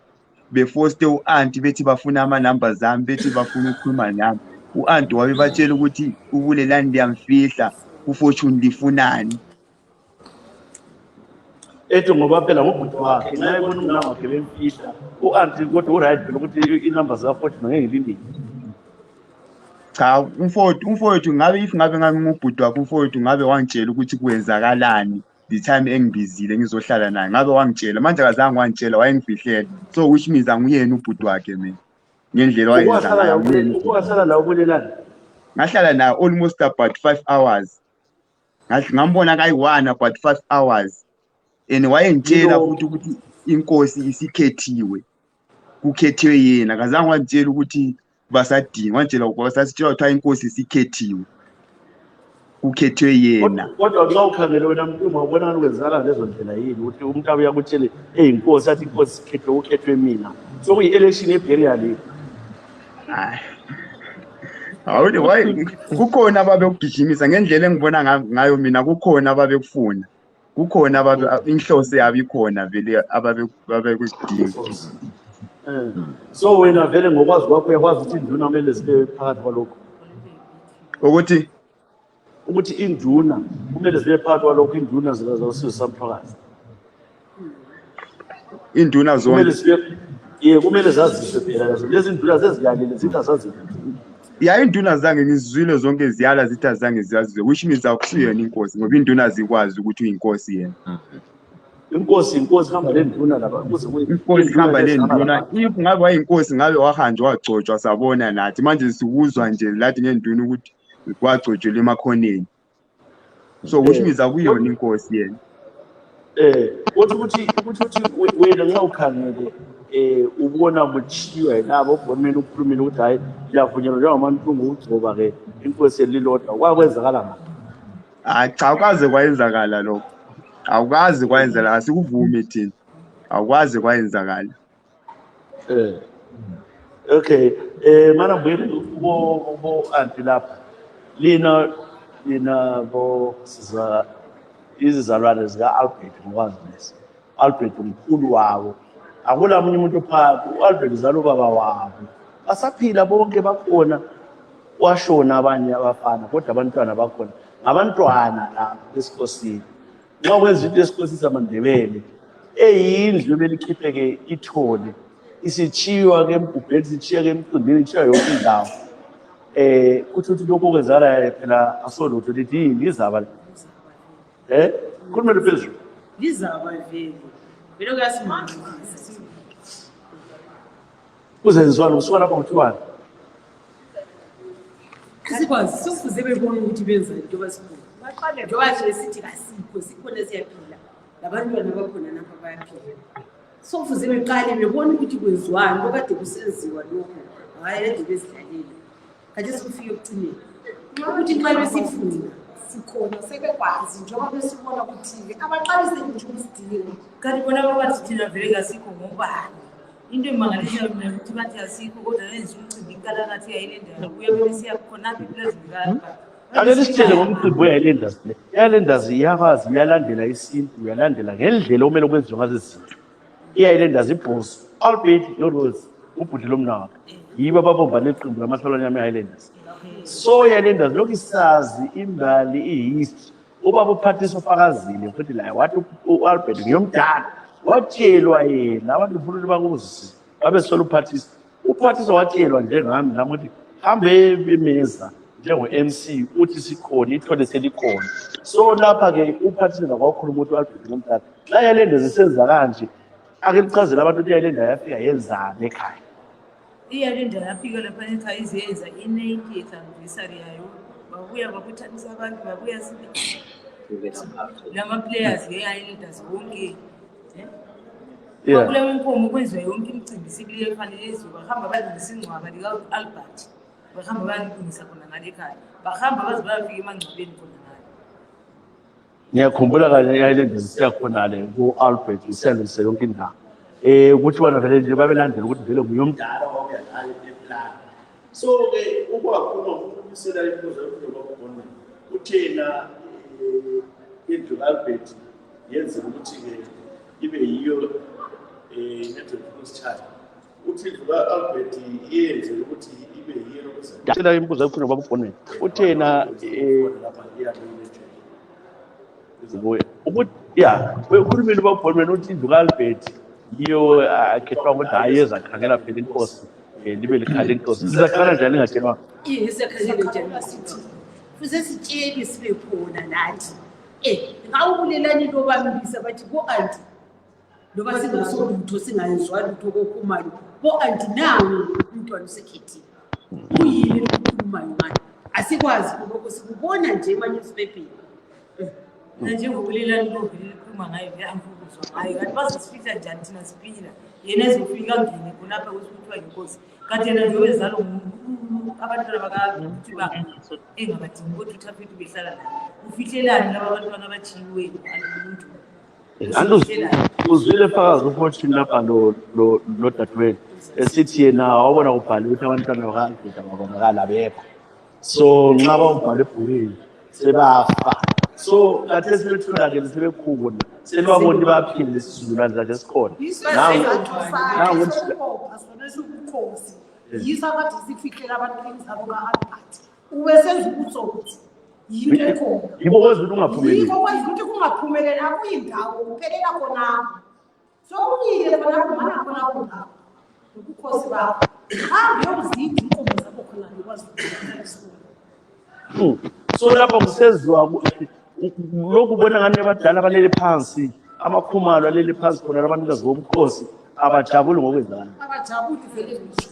befoste u-anti bethi bafuna ama-numbers zami, bethi bafuna ukukhuluma nami. U-anti wabebatshela ukuthi ubulelani liyamfihla, uFortune lifunani.
ethi ngoba phela ngobhuti wakhe nxa ebona umnawakhe wakhe bemfihla u-anti kodwa uright phela ukuthi inamba zika-40 ngeke ngilindile.
Cha, umfowethu ngabe ngangingubhuti wakhe, umfowethu ngabe wangitshela ukuthi kwenzakalani the time engibizile ngizohlala naye, ngabe wangitshela. Manje akazange wangitshela, wayengifihlela. So which means anguyena ubhuti wakhe mina, ngendlela wayenza ngayo.
Ukwasala la ukulelani?
Ngahlala naye almost about 5 hours. Ngambona kayi-1 about 5 hours. And wayengitshela futhi ukuthi inkosi isikhethiwe, kukhethiwe yena. Akazange wangitshela ukuthi basadinga, wangitshela basasitshela ukuthi inkosi isikhethiwe, kukhethiwe yena.
Kodwa xa ukhangele wena Mntungwa ubona kwenzakala lezo ndlela yini ukuthi umuntu abuya kutshele inkosi athi inkosi isikhethiwe ukhethwe mina, so kuyi-election ebheriya le.
Hayi why kukhona ababekugijimisa ngendlela engibona ngayo mina, kukhona ababekufuna, kukhona inhloso yabo ikhona vele ababekudinga.
So wena vele ngokwazi kwakho uyakwazi ukuthi induna kumele zibe phakathi kwalokho, ukuthi induna kumele zibe phakathi kwalokho, induna zikazawusizo samphakathi,
induna zonke
kumele zaziswe phela lezi nduna zeziyalile zithi azazi.
Ya induna zange ngizizwile zonke ziyala zithi azange ziyaziwe, which means akusiyona inkosi ngoba induna zikwazi ukuthi uyinkosi yena.
Inkosi hamba le nduna lapha
inkosi hamba le nduna. If ngabe wayinkosi ngabe wahanjwa wagcotshwa sabona nathi, manje sikuzwa nje lathi ngenduna ukuthi wagcotshelwa emakhoneni, so which means akuyona inkosi yena.
Ukuthi wena nxa ukhangele ubona mutshiwa yilabo ubonile ukukhulumile ukuthi hayi liyavunyelwa njengamantungu ukugcoba-ke inkosi elilodwa, kwakwenzakala ngapha?
Cha, akukaze kwayenzakala lokho, akukaze kwayenzakala, asikuvume thina, akukaze kwayenzakala.
Okay, mana mbuyele bo anti lapha, lina bo izizalwane zika-Albert ngokwazi nesi. Albert umkhulu wabo, akula munye umuntu phakathi. U-Albert uzala ubaba wabo, basaphila bonke bakhona, washona abanye abafana kodwa abantwana bakhona, ngabantwana lapha esikhosini. Nxa kwenza into esikhosini samaNdebele eyindlu ebelikhiphe-ke ithole, isitshiywa-ke embubheni, isitshiya-ke emcimbini, itshiywa yonke indawo. Kuthi ukuthi lokho kwenzakala phela asolutho, lithi yini izaba khulumele phezulu.
Lizaba vele vele kuyasimangisa
Kuzenziwani kusuka lapha ngothiwani?
asikwazi sokufuze bebone ukuthi benza into basikho baqale njengoba nje sithi kasikho sikhona siyaphila, labantwana bakhona napha bayaphila. Sokufuze beqale bebone ukuthi kwenziwani okade kusenziwa lokho, hayi ade bezidlalela kade sikufike ekucineni ukuthi nxa besifunda sikhona sebekwazi njengoba besibona ukuthi abaqalise nje ukusidinga.
Kanti bona babathi thina vele kasikho ngobani. Into emangalisayo mina ukuthi bathi asikho kodwa yenza umcimbi inkalakathi yayilendayo kuye bese siyakhonaphi kulezingane.
Ake lisitshele ngomcimbi weHighlanders. iHighlanders iyakwazi, uyalandela isintu, uyalandela ngendlela okumele kwenziwe ngazo izinto. iHighlanders ibhosi Albert Rhodes ubhuti lomnawakhe yibo ababomba leqembu lamahlolwane yami eHighlanders. So iHighlanders lokhu isazi imbali ihistory. Ubaba uPhathisa ufakazile futhi la wathi uAlbert ngiyomdala watshelwa yena abantu befuna bakuzi babesola uPhathisa watshelwa njengami nami ukuthi hambe bemeza njengo-MC uthi sikhona ithole selikhona. So lapha-ke uPhathisa kwakhuluma ukuthi uAlbert ngiyomdala la iHighlanders isenza kanje, ake lichazele abantu ukuthi iHighlanders yafika yenzani ekhaya.
iHighlanders yafika lapha ekhaya izenza i-90th anniversary yayo, babuya babuthanisa abantu, babuya lama-players nge-Highlanders wonke. Bakule wenkomo kwenziwa yonke imicimbi sibili efanele ezwe, bahamba balungisa ingcwaba lika-Albert, bahamba balungisa khona ngale ekhaya, bahamba baze bayafika emangcwabeni khona ngale.
Ngiyakhumbula kanye iHighlanders siyakhonale ku-Albert isiyalungisa yonke indawo. Ukuthi bona vele nje babelandela ukuthi vele nguyomdala wawuyadala eplani. So-ke ukwakhuluma ukumisela imbuzo yokubona uthena indlu ka-Albert yenze ukuthi-ke ibe yiyo network uthi indlu ka-Albert yenze ukuthi ibe yiyo lokuzela imbuzo yokufuna babubonela uthena lapha kuye ukuthi ukhulumile ubabhonweni uthi indlu ka-Albert yiyo akhethwa ukuthi hayi ezakhangela phela inkosi libe likhale inkosi lizakhangela njani lingatshelwanga
Isakhangela njani sithi fuze sitshele sibe khona nathi ngawubulelani into bambisa bathi bo-anti noba singasolutho singayezwa lutho kokhumayo bo-anti nawe umntwana usekhethile kuyini lokukhulumayo manje asikwazi lokho sikubona nje emanyuspepeni
njengobulelani lovele likhuluma ngayo veyamfukuzwa ngayo kanti bazosifihla njani thina siphila yena ezofika ngene khonapha kusithiwa yinkosi kanti yena nje wezalo abantwana bakathi engabadingi kodwa uthaphethu behlala naye ufihlelani laba abantwana abatshiyiweyo
Anduzi uzwile fakazi uFortune lapha lo dadewethu esithi yena wabona kubhaliwe ukuthi abantwana baka-Albert ababonakala abekho so nxa bawubhale ebhukwini sebafa so khathesi sebetholakele sebekhona sebabona baphile isizukulwane zakhe esikhona
ubukhosi yiso akade sifihlela abantu emzabo ka-Albert ubesenza ubutsotsi yinto ekhona
yibo kwenza ukuthi ungaphumeleli
yikho kwenza ukuthi kungaphumeleli akuyindawo kuphelela khonapho so kunike khonapho mana khonapho ndawo ubukhosi bakho hambe yokuzidla inkomo zakho khona nikwazi
so lapha kusenziwa lokhu ubona ngani abadala balele phansi amakhumalo alele phansi khona abanikazi bomkhosi abajabuli ngokwenzani
abajabuli vele ngisho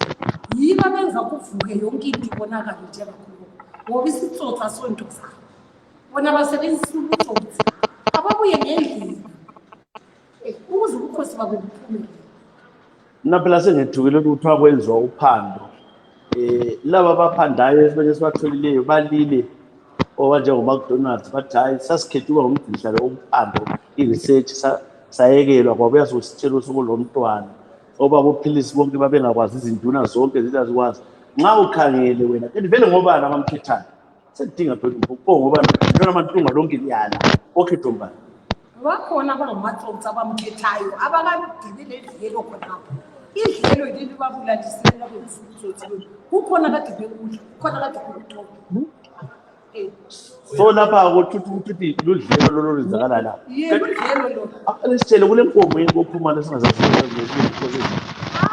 yiba benza kuvuke yonke into ibonakala njengakhulu ngoba isitsotsa sonto sakho bona basebenzisa ubutsotsi ababuye ngendlela ukuze ubukhosi babo buphumelele
naphela sengethukile ukuthi kuthiwa kwenziwa uphando laba abaphandayo esibanye sibatholileyo balile obanjengo-McDonald's bathi hayi sasikhethiwa ngumdlalo wophando i-research sayekelwa kwabuya sositshela usuku lomntwana oba bophilisi bonke babengakwazi izinduna zonke zizazikwazi nxa ukhangele wena kanti vele ngobani abamkhethayo sedinga phela ngobani ntona AmaNtungwa lonke liyana okhetho mbani
bakhona abangamatsotsi abamkhethayo abakadibile idlelo khonapho idlelo leli babulalisela befukutsotsi kukhona kade bekudla kukhona kade bekuthola
so lapha ukuthi ludlelo lolo lwenzakala la
yedlelo lo
alisitshele kule nkomo yenkophumana singazaziyo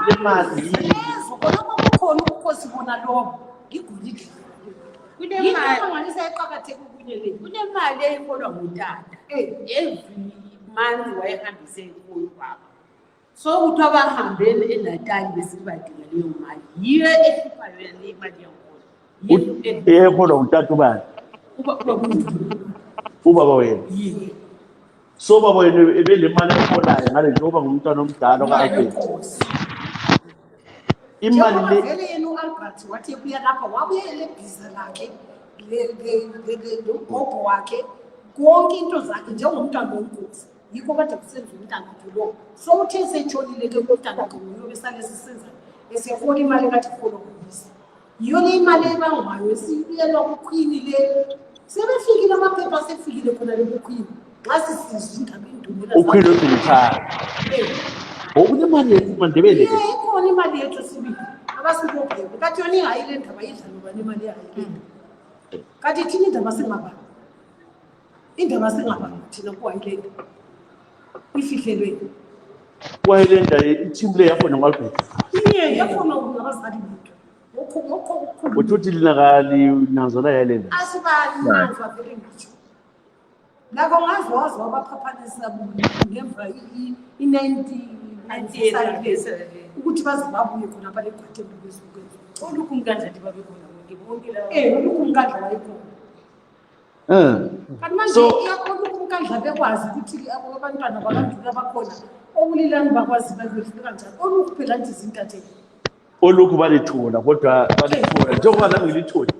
le mali
khonapho kukhona ubukhosi bona lobo ngigulile kunemali eqakatheke kunye le
kunemali eyiholwa ngutata every month wayehambise inkulu kwabo so ukuthi abahambele eNatali besibadinga leyo mali yiyo ehluphayo le mali yankulu
eyeholwa ngutata ubani ubaba wena so baba wena ebele mali eholayo ngale njengoba ngumntwana omdala okade imali
vele yena u-Albert wathi ebuya lapha wabuye lebhiza lakhe lombhobho wakhe konke into zakhe njengomntwana wonkosi yikho kade kusenza umntana lo so uthe setshonile-ke umntana ngoyo besale sisenza esehola imali kade iholwa nguyise yiyo le imali ebangwayo esibuyelwa kukhwini le sebefikile amaphepha asefikile khona lebukhwini nxa sisizwa indaba indumela
ukhwini othuluthaya okunemali yethu
ikhona imali yethu sibili abasibobheke kathi yona ingayile ndaba yidla noba nemali yayile kathi thina indaba singaba thina kuwayile ifihlelweni
wayilenda ithimu le yakhona ngo-Albert
yakhona ngabazali bethu
uthi linakali nanzona yayilenda
asibananzwa vele ngitsho lakho ngazwazwa abaphaphanisa ngemva i-19 ukuthi baze babuye khona balegwathe bezukwenza
olukhu mkandla nje babe khona bonke la
olukhu umkandla wayekhona kanti manje olukhu umkandla bekwazi ukuthi abantwana bakandula bakhona obulilani bakwazi bakwefika kanjani olukhu phela nje izintatheli
olukhu balithola kodwa balithola njengoba nami ngilithola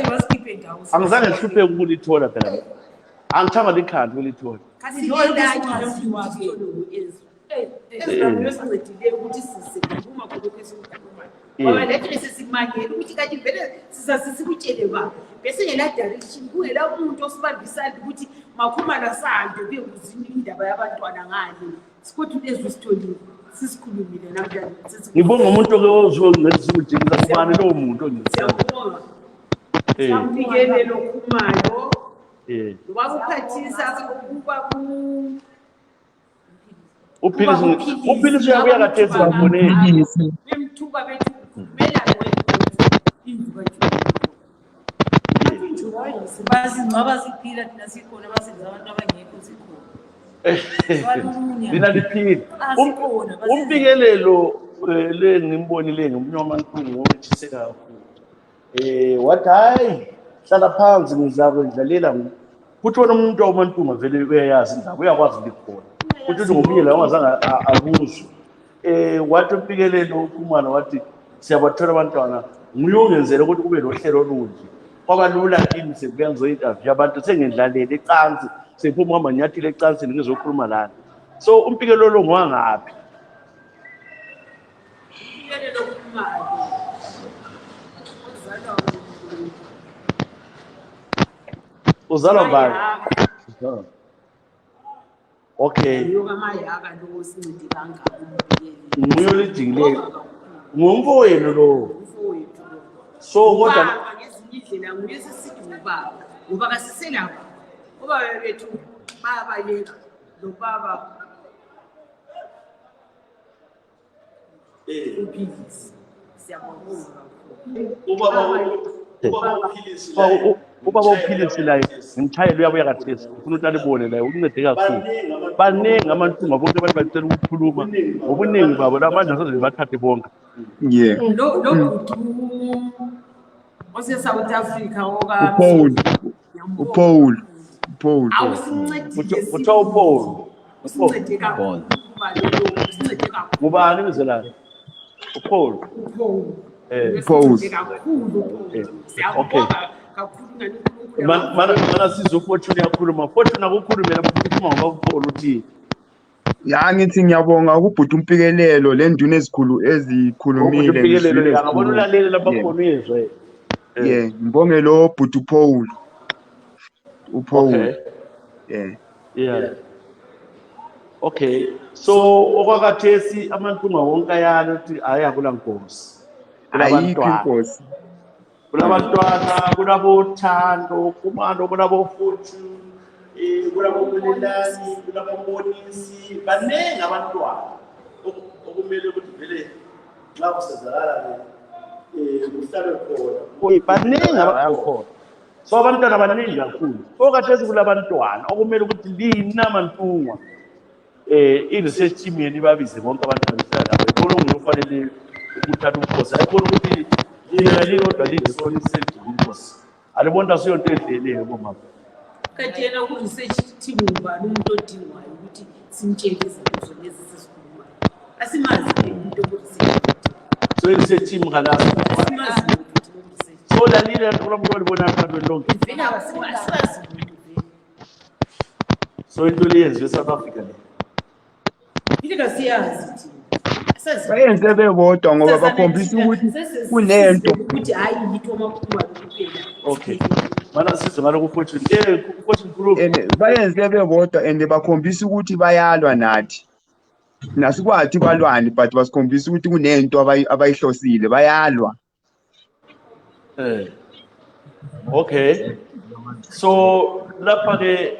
basikiphe ndawo
angizange ngihlupheke ukulithola phela angithanga likhanda ukulithola
esincedileyo ukuthi sisephuma kulokhu esikukhulumayo ngoba lethi sesimangele ukuthi kanti vele sizasisibutshele ba besingela direction kungela umuntu osibambisayo ukuthi makhumala sande bekuzini indaba yabantwana ngani sikothi ezwisitholile sisikhulumile namhlanje
ngibonga umuntu ke ozongenzisa kubani lowo muntu ongizisa
siyabonga siyambikele lokhumayo ngoba uphathisa ukuba
uphilisi uyabuya kathesi baboneni
bemthuka bethi kumela indlu
basingcwaba siphila thina sikhona basenza abantu abangekho sikhona
lina liphile umpikelelo le ngimbonile ngomunye wamantungu omthise kakhulu wathi hayi hlala phansi ngizakudlalela futhi wona umuntu wamantungu vele uyayazi indaba uyakwazi likhona futhi ngomyela ongazange abuzwe wathi umpikelelo ukhumalo wathi siyabathola abantwana nguyongenzela ukuthi kube nohlelo olunje kwabalula kimi sekuyenza interview abantu sengendlalele ecansi sephuma uhamba nyathile ecansini ngizokhuluma lana so umpikelelo lo ngwangaphi
umpikelelo kumali
uzalwa ngubani okay
yokamayaka lo sincede kangaka
nguyo lijingileyo ngumfowenu lo so kodwa
ngezinye indlela nguye sisithi ubaba ngoba kasiselapha ubaba bethu bayabaleka nobaba uphilisi siyabonga
ubaba uphilisi layo ngimthayela uyabuya kathesi ufuna ukuthi alibone layo uncede kakhulu baningi amantunga bonke abantu bacela ukukhuluma ngobuningi babo lamanje asoze bathathe bonke
lo ose-South Africa
uPaul
awusincedile
kuthiwa uPaul
usincede kakhulu
ngubani ibizo lakhe uPaul
siyabonga kakhulu
mana sizwe Fortune yakhuluma Fortune akukhulumela ukukhuluma ngoba uPaul uthi
ya ngithi ngiyabonga ukubhuta umpikelelo le nduna ezikhulumile
umpikelelo ngabona ulalele lapha khona izwe
ngibonge lo bhuta uPaul
okay so okwakathesi amantunga wonke ayana ukuthi ayakula nkosi
ayikho inkosi
kulabantwana kunabothando kumando kunabofuthi kulabobulelani kulabobonisi baningi abantwana okumele ukuthi vele nxa kusezakala kuhlale khona baningi abakhona so abantwana baningi kakhulu okathesi kulabantwana okumele ukuthi lina amantunga i-research team yeni babize bonke abantwana behlala nabo ibona omunye ufanele ukuthatha umkhosi ayibona ukuthi yina lilodwa lilisona isenjinkosi alibona siyonto endleleyo bomama
kanti yena ku-research team ngubani umuntu odingwayo ukuthi simtshele izinto zonezi sesikhulumayo asimazi into ku-research
so i-research team ngalasi
asimazi
so lalile kulomuntu olibona phambili lonke
vele asimazi
so into leyenziwe eSouth Africa le
ile kasiyazi thina
bayenze bebodwa ngoba bakhombisa ukuthi kunento
ukuthi hayi yitho amakhulu kuphela
okay mana sizwe ngalokho Fortune Fortune group
bayenze bebodwa and bakhombisa ukuthi bayalwa nathi nasikwathi balwane but basikhombisa ukuthi kunento abayihlosile bayalwa
okay so lapha ke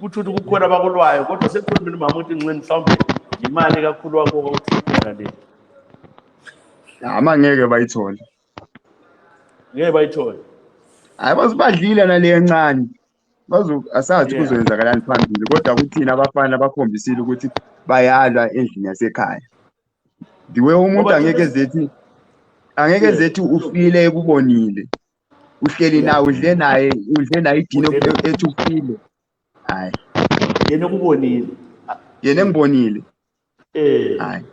kuthi kukhona abakulwayo kodwa sekukhulumile mama uthi nqini mhlawumbe imali kakhulu wakho ukuthi le
ngeke bayithole
ngeke bayithole
hayi bazibadlile nale encane asazi kuzoyenzakalani phambili kodwa kuthina abafana bakhombisile ukuthi bayalwa endlini yasekhaya ndiwe umuntu angeke zethi ufile ekubonile uhleli nawe udle naye idino ethi ufile hayi
yena kubonile
yena ngibonile hayi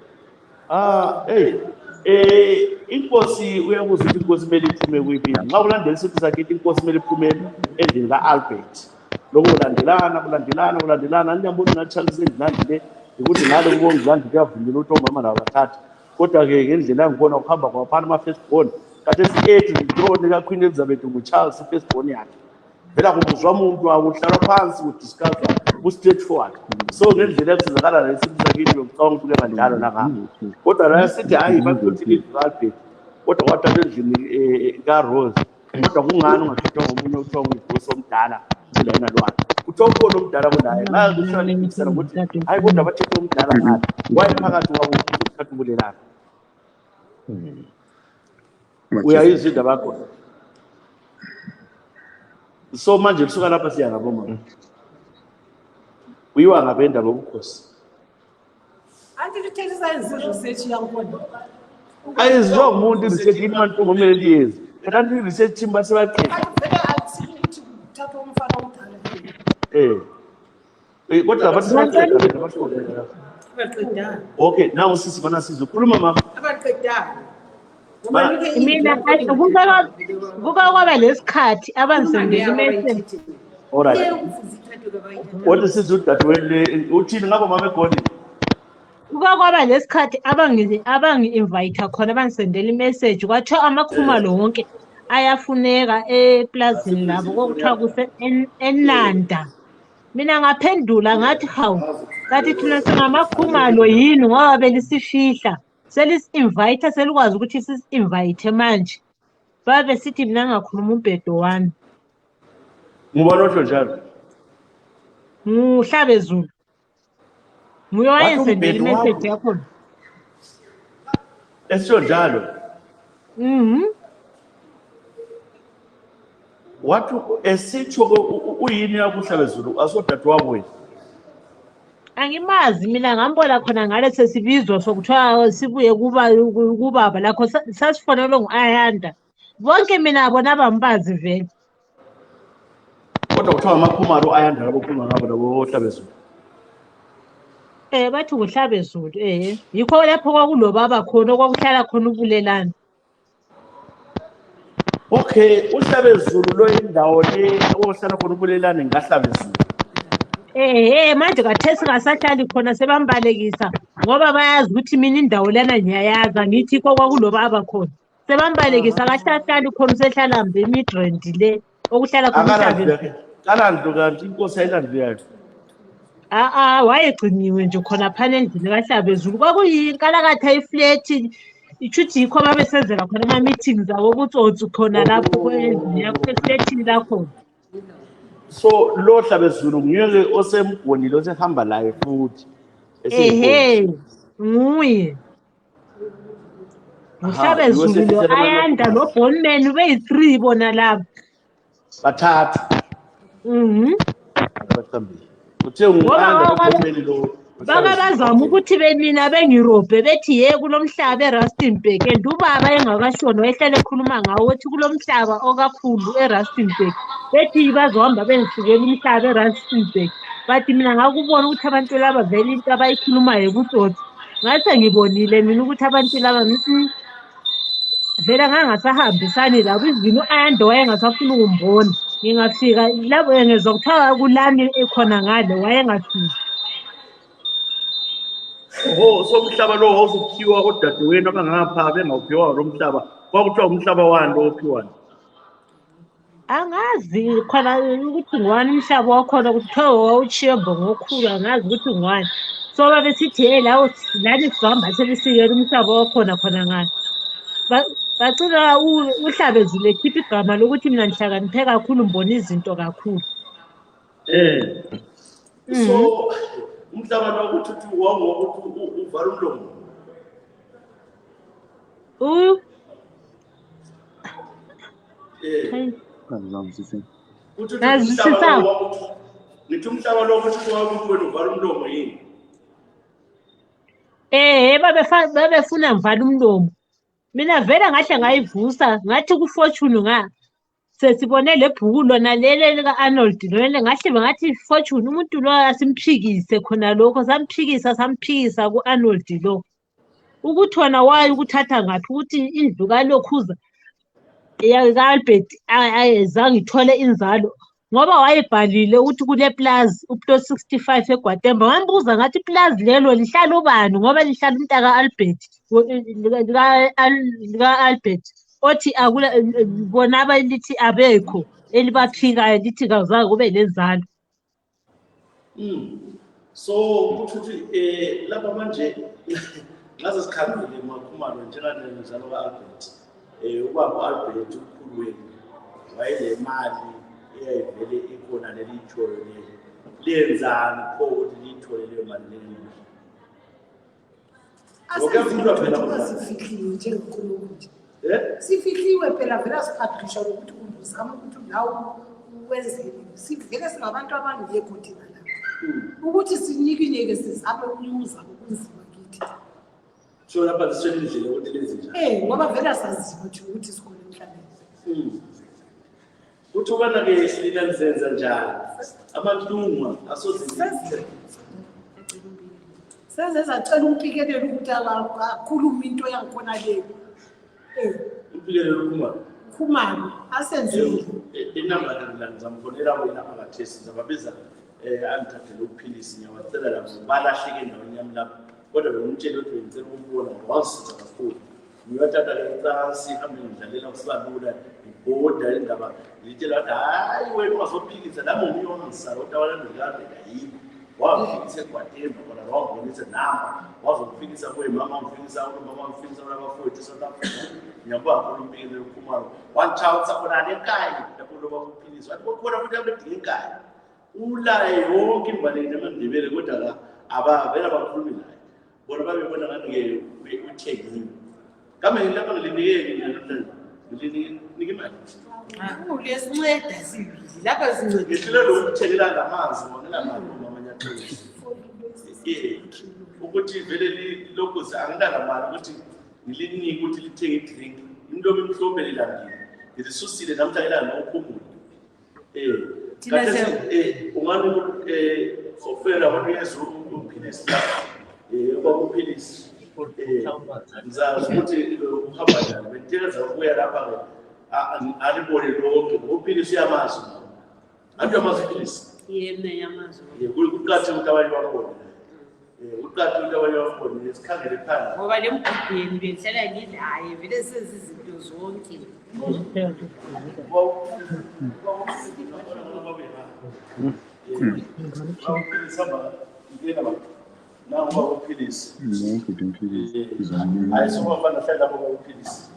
inkosi uyabuza ukuthi inkosi kumele iphume kuyiphi nxa ulandela isipho sakhe inkosi kumele iphume endlini ka-Albert lokho kulandelana niyambona ngathi endlini le ukuthi ngale kubonga izandla kuyavunyelwa ukuthi omama labo bathathe kodwa-ke ngendlela engibona ukuhamba kwaphana ama-firstborn kathesi 8 yintoni kaQueen Elizabeth nguCharles i-firstborn yakhe vela kubuzwa umuntu wabo kuhlalwa phansi kudiscusswa ku-straight forward so ngendlela ekusizakala la isipho sakini ngicabanga ukuthi kanjalo nangapha kodwa la sithi hayi bakuthini Albert kodwa kwathatha endlini kaRose kodwa kungani ungakhethwa ngomunye okuthiwa nguyinkosi omdala phela inalwana uthobo lomdala kunaye la kushona iphikisana ukuthi hayi kodwa bathethe umdala ngathi wayephakathi kwabo ukuthatha ubulelana uyayizwa indaba yakho so manje kusuka lapha siya ngabo mama uyiwa ngabe indaba ubukhosi
anti lithethisa research yakhona
ayizwa umuntu research imantu ngomele liyezi kanti research team basebaqhela
vele athi uthatha umfana omdala
kodwa abaqedanga okay now sisi bana sizokhuluma mama
abaqedanga
mina kuka kwaba lesikhathi abangisendele imessage
alright what is it that when uthini ngabo mama egoli
kuka kwaba lesikhathi abangi-invite khona abangisendele imessage kwathiwa amakhumalo wonke ayafuneka eplazini labo kokuthiwa kuse enanda mina ngaphendula ngathi hawu kathi thina singamakhumalo yini ngoba belisifihla selisi-invite selikwazi ukuthi sisi-invite manje babe sithi mina ngakhuluma umbhedo wami
ngubani osho njalo
nguhlabezulu nguye wayensendela imessage yakhona
esho njalo wathi esitsho uyini yakuhlabezulu asodadewabo wena
angimazi mina ngambona khona ngale sesibizwa sokuthiwa sibuye kubaba lakho sasifonelwe ngu-ayanda bonke mina bona bambazi vele
kodwa kuthiwa amakhumalo ayanda labokhuluma ngabo labohlabezulu
bathi nguhlabezulu yikho lapho kwakulobaba khona okwakuhlala khona ubulelani
okay uhlabezulu lo indawo le okuhlala khona ubulelane ngahlabezulu
manje kathesi ngasahlali khona sebambalekisa ngoba bayazi ukuthi mina indawo lana ngiyayaza ngithi kwakulobaba khona sebambalekisa kahlahlali khona usehlala mbe Midrand le okuhlala khona uhlabezulu
kalandu kanti inkosi ayilandelayo
wayegciniwe nje khona phana endlini kahlabezulu kwakuyinkalakatha iflethi ichuthi yikho babesenzela khona ama-meetings abo kutsotsi khona lapho endlini yakho eflethini lakhona
so lo hlabezulu nguye osembonile osehamba laye futhi
nguye nguhlabezulu lo ayanda lo bondman beyi-3 bona labo
bathathu
baka bazama ukuthi benina bengirobhe bethi kulomhlaba eRustenburg and ubaba engakashona wayehlala ekhuluma ngawo ukuthi kulomhlaba okakhulu eRustenburg bethi bazohamba bengisikela umhlaba eRustenburg bathi mina ngakubona ukuthi abantu laba vele into abayikhulumayo kutsotsi ngase ngibonile mina ukuthi abantu laba vele ngangasahambisani labo izino ayanda wayengasafuna ukumbona ngingafika labo ngezwa kuthiwa kulami ekhona ngale wayengafika
so umhlaba lo wawuzuphiwa kodadewenu abangapha bengawuphiwa lo mhlaba kwakuthiwa umhlaba wani lo ophiwayo
angazi khona ukuthi ngwani umhlaba wakhona kuthiwa wawuchiye mbongokhulu angazi ukuthi ngwani so babesithi lawo lani sizohamba selisikela umhlaba wakhona khona ngani bacina uhlabezulu ekhipha igama lokuthi mina ngihlakaniphe kakhulu mbona izinto kakhulu
so umhlaba lo ukuthi wangokuthi uvala umlomo ngithi umhlaba lo ukuthi wakuthi wena uvala umlomo yini
babefuna ngivala umlomo mina vele ngahle ngayivusa ngathi kuFortune sesibone lebhuku lona lele lika-Arnold lona ngahle bengathi Fortune umuntu lo asimphikise khona lokho samphikisa ku-Arnold lo ukuthi wona waye ukuthatha ngaphi ukuthi indlu kaLokhuza ka-Albert ayezange ithole inzalo ngoba wayebhalile ukuthi kule plaza uplot 65 eGwatemba ngambuza ngathi plaza lelo lihlala ubani ngoba lihlala umntaka Albert lika-Albert othi bona abalithi abekho elibaphikayo lithi kazange kube lenzalo
so ukuthi lapha manje ngaze sikhangele makhumalo njenganenzalo ka-Albert ubaba u-Albert ukhulu wenu wayenemali eyayivele ikhona lelithole liyenzani pho ukuthi lithole leyo mali leyo.
Sifikile njengenkulumo nje. Sifihliwe phela vela siphathisha ukuthi uzama ukuthi lawo wenzeni. Sivele singabantu abangekho thina la. Ukuthi sinyikinyeke sizame ukuyuza ukunzima kithi.
So lapha siswele indlela ukuthi lenze njani.
Ngoba vela saziwa ukuthi sikhona emhlabeni.
Uthi ubana ke isilika lizenza njani? AmaNtungwa asozinze.
Sezecela umpikelelo ukuthi akakhuluma into yangikhona leyo.
Umpikelelo
Khumalo asenzile.
Inamba la ngizamfonela wena abathesi zababiza angithathele ukuphilisa ngiyawacela lapho balahleke endaweni yami lapho. Kodwa bengimtshela ukuthi bengicela ukubona wasiza kakhulu. Ngiyathatha le ntansi hambe ngidlalela usibalula ibhoda indaba ngitshela ukuthi hayi wena ungazophikisa nami ngiyongisala ukuthi abantu ngikade yini. Wafikisa kwaThemba bona wabonisa namba wazokufikisa kwemama ngifikisa ubaba ngifikisa abafowethu South ngiyabamba umpikele uKhumalo wachawutsa bona lekhaya lapho loba kuphilisa kodwa futhi abadinga ekhaya ulaye yonke imbaleki naMndebele kodwa la abavela bakhulumi naye bona babebona ngathi ke uthengile kama lapha ngilinike namhlanje imali
ulesinceda sibili lapha sinceda
ngihlelo lokuthelela ngamanzi ngona mali ukuthi vele lokhu angilala mali ukuthi ngilinike ukuthi lithenge idrink into emhlophe lelangile ngisusile namhla elanga nokhumula ungani ofela abantu yesu ukuphilisa ukuphilisa ngizazi ukuthi uhamba njani benteleza ukuya lapha alibone lonke ngokuphilisa uyamazi abantu amaziphilisa
yena yamazi
kuqathi ukuthi abanye bakhona uqathi ukuthi abanye bakhona lesikhangele phansi
ngoba le mgubheni benhlala ngilaye vele sezizinto zonke
nangoba uphilisa hayi sobafana hlala lapho uphilisa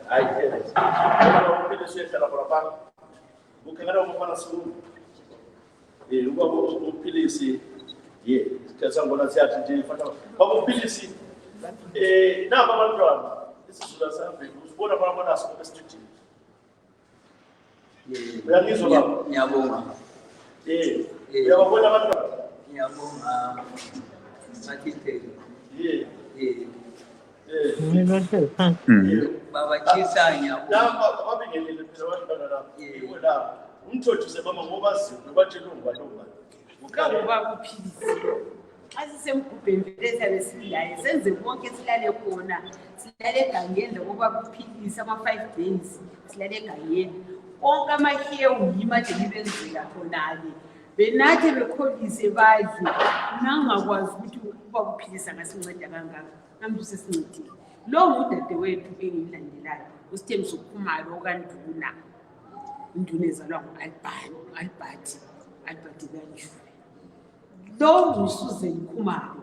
hayi uphilisa uyehlala khona ukhangela umfana sikhulu uba uphilisi siyasangona siyathi nje baba uphilisi naba abantwana isizulu sami usibona bona asikho estudio uyangizwa baba
ngiyabonga
uyabona abantwana
ngiyabonga sakhithele baba chisanya
babingelele phela abantwana lapho lapho umthothuse mama ngoba zinto bathi lomba
ngoba kuphilisa xa sisemgubheni vele siyabe silaye senze konke silale khona silale egangeni ngoba kuphilisa ama-5 days silale egangeni konke amahewu yimi ade libenzela khonale benathe bekholise badle nangakwazi ukuthi uba kuphilisa ngasinceda kangaka namntu sesincedile lo ngudade wethu engimlandelayo usithembiso Khumalo okaNduna induna ezalwa ngu-Albert kaNjube lo nguSusan Khumalo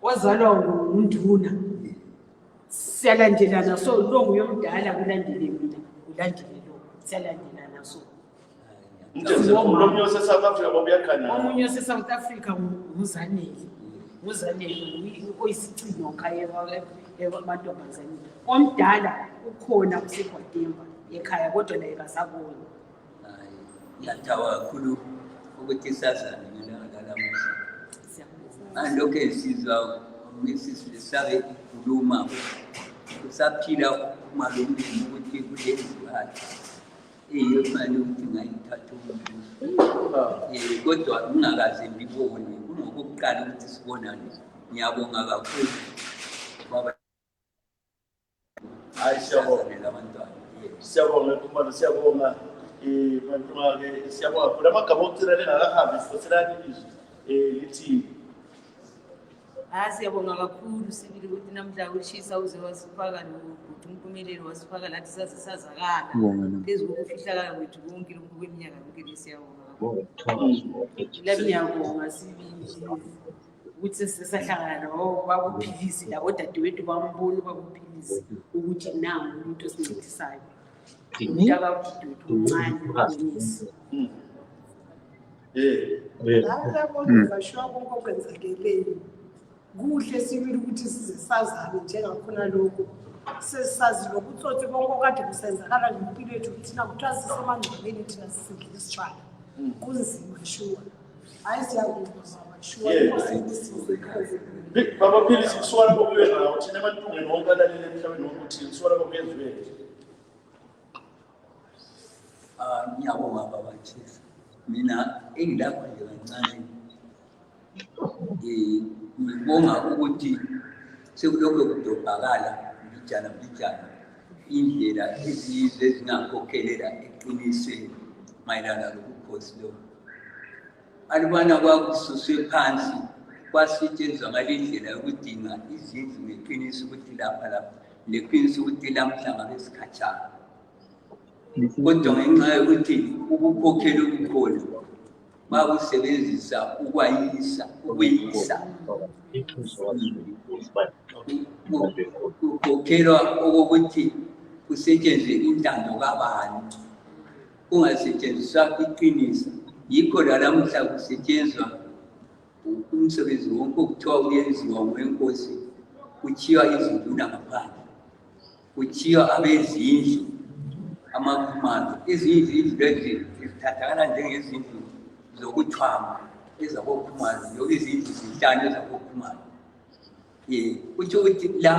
wazalwa nguNduna siyalandelana so lo nguyomdala kulandele mina ulandele lo siyalandelana so
omunye ose-South Africa bobuyakhanya
omunye ose-South Africa nguzanele oyisicino khaya emantombazane omdala ukhona useGwatemba ekhaya kodwa naye kasaboni
ngiyathawa kakhulu ukuthi sazane ngelanga lamuhla andokho esizwa ngesizwe sabe ikhuluma usaphila umalumeni ukuthi kulezikhathi mali ukuthi ngayithatha umuntu kodwa ungakaze ngibone kungokuqala ukuthi sibonane ngiyabonga kakhulu baba
hayi siyabonga
abantwana
siyabonga Khumalo siyabonga mantungwa-ke siyabonga khona amagama okucina lengakahambi sifoselani lithi
siyabonga kakhulu sibili ukuthi namhla ushisa uze wasifaka nokuthi umpumelelo wasifaka lathi sasazakala phezu kokufihlakala kwethu konke lokhu kweminyaka yonke lesiyabonga lapho ngiyabonga sibili ukuthi sesisahlangana nabo bakuphilisi labo dadewethu bambona bakuphilisi ukuthi nangu umuntu osincedisayo
Mntakabududu uncane uqinisa.
Ngasho konke okwenzakeleyo. Kuhle sibili ukuthi size sazane njengakhona lokho. Sesazi lokutsotsi konke okade kusenzakala ngempilo yethu thina kuthiwa sisemangcwabeni thina sisidla isitshwala. Kunzima shuwa. Hayi siyakuzwa shuwa.
Baba Philisi kusuka kokuye ngawo thina AmaNtungwa nonke alalele emhlabeni wonke uthi kusuka kokuyenziwe.
Ngiyabonga baba Chief. Mina engilapha nje kancane ngibonga ukuthi sekulokho kudobhakala bijana indlela ezizwe ezingakhokhelela eqinisweni mayelana nobukhosi lo. Alibana kwakususwe phansi kwasetshenzwa ngale ndlela yokudinga izindlu ngeqiniso ukuthi lapha leqiniso ukuthi lamhla ngabe sikhatshana. Kodwa ngenxa yokuthi ubukhokheli obukhona babusebenzisa ukweyisa kukhokhelwa okokuthi kusetshenzwe intando kabantu kungasetshenziswa iqiniso. Yikho lalamhla kusetshenzwa umsebenzi wonke okuthiwa uyenziwa ngwenkosi, kuthiwa izinduna ngaphandle, kuthiwa abezindlu amakhumalo. Izindlu lezi zithathakala njengezindlu zokuthwama ezabokhumalo, yonke izindlu zinhlanu ezabokhumalo. Kutho ukuthi la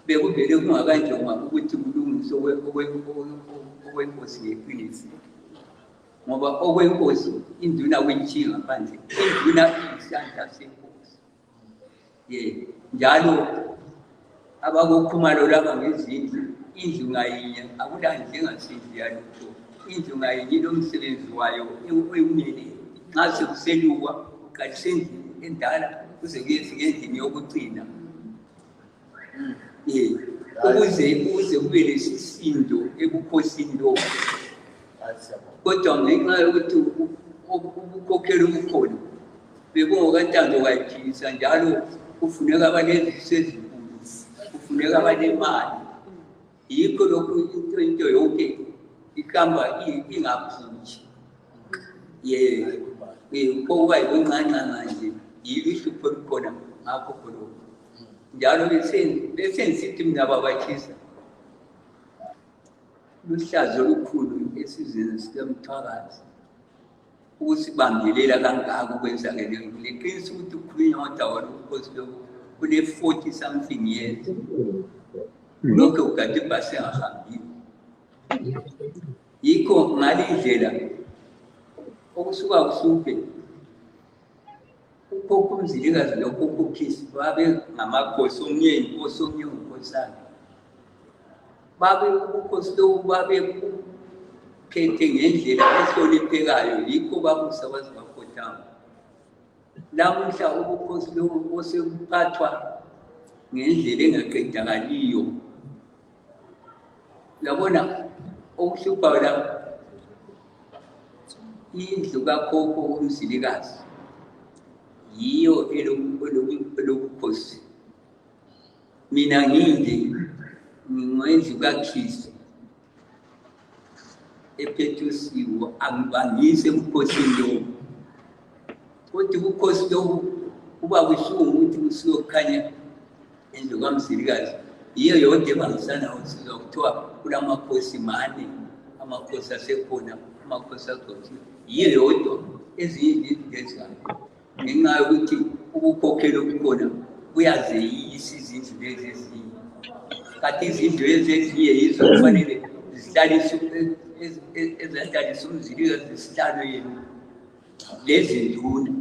bekuvele kungakanjongwa ukuthi kulungiswe okwenkosi ngeqiniso, ngoba okwenkosi induna kwentshiya ngaphandle, induna iyisandla senkosi. Njalo abakokhumalo laba ngezindlu, indlu ngayinye akulandle ngasendlu yalutho. Indlu ngayinye inomsebenzi wayo ewumele. Nxa sekuselukwa uqalisa endlini endala kuze kuyefika endlini yokugcina, ukuze kube lesisindo ebukhosini lobo. Kodwa ngenxa yokuthi ubukhokheli obukhona bebungokantando kayiphisa, njalo kufuneka abanezifiso ezinkulu, kufuneka abanemali. Yikho lokhu into yonke ikamba ingaphutshi. Kuba yibunqanqanga nje yilo ihlupho olukhona ngakho khonokho. Njalo besengisithi mina babachisa luhlazo olukhulu esizweni sikamthwakazi ukusibambelela kangaka ukwenzakele. Leqiniso ukuthi ukhulunywa ngodaba lobukhosi lobu kune-40 something years. Lokho ukade ibhasi engahambile. Yikho ngale ndlela okusuka kusuke ukhokho umzilikazi lokhokho ukhisi babe ngamakhosi, omnye inkosi omnye unkosana. Babe ubukhosi lobu babe phethe ngendlela ehloniphekayo, yikho babusa bazibakhothama. Lamuhla ubukhosi lobu osebuphathwa ngendlela engaqedakaliyo. Yabona okuhluphayo lapho indlu kakhokho umzilikazi yiyo elobukhosi. Mina ngingendlu kaKristu ephethe usiwo, angibangise ebukhosini lobu. Kodwa ubukhosi lobu kuba buhlungu ukuthi kusiyokhanya endlu kamzilikazi. Yiyo yonke ebangisana usizo kuthiwa kulamakhosi mane, amakhosi asekhona, amakhosi agcotshiwe. Yiyo yodwa ezinye izinto ngenxa yokuthi ubukhokheli obukhona buyazeyisa izindlu lezi ezinye. Kanti izindlu ezinye yizo kufanele ezihlalisa umzilikazi esihlalweni lezi nduna.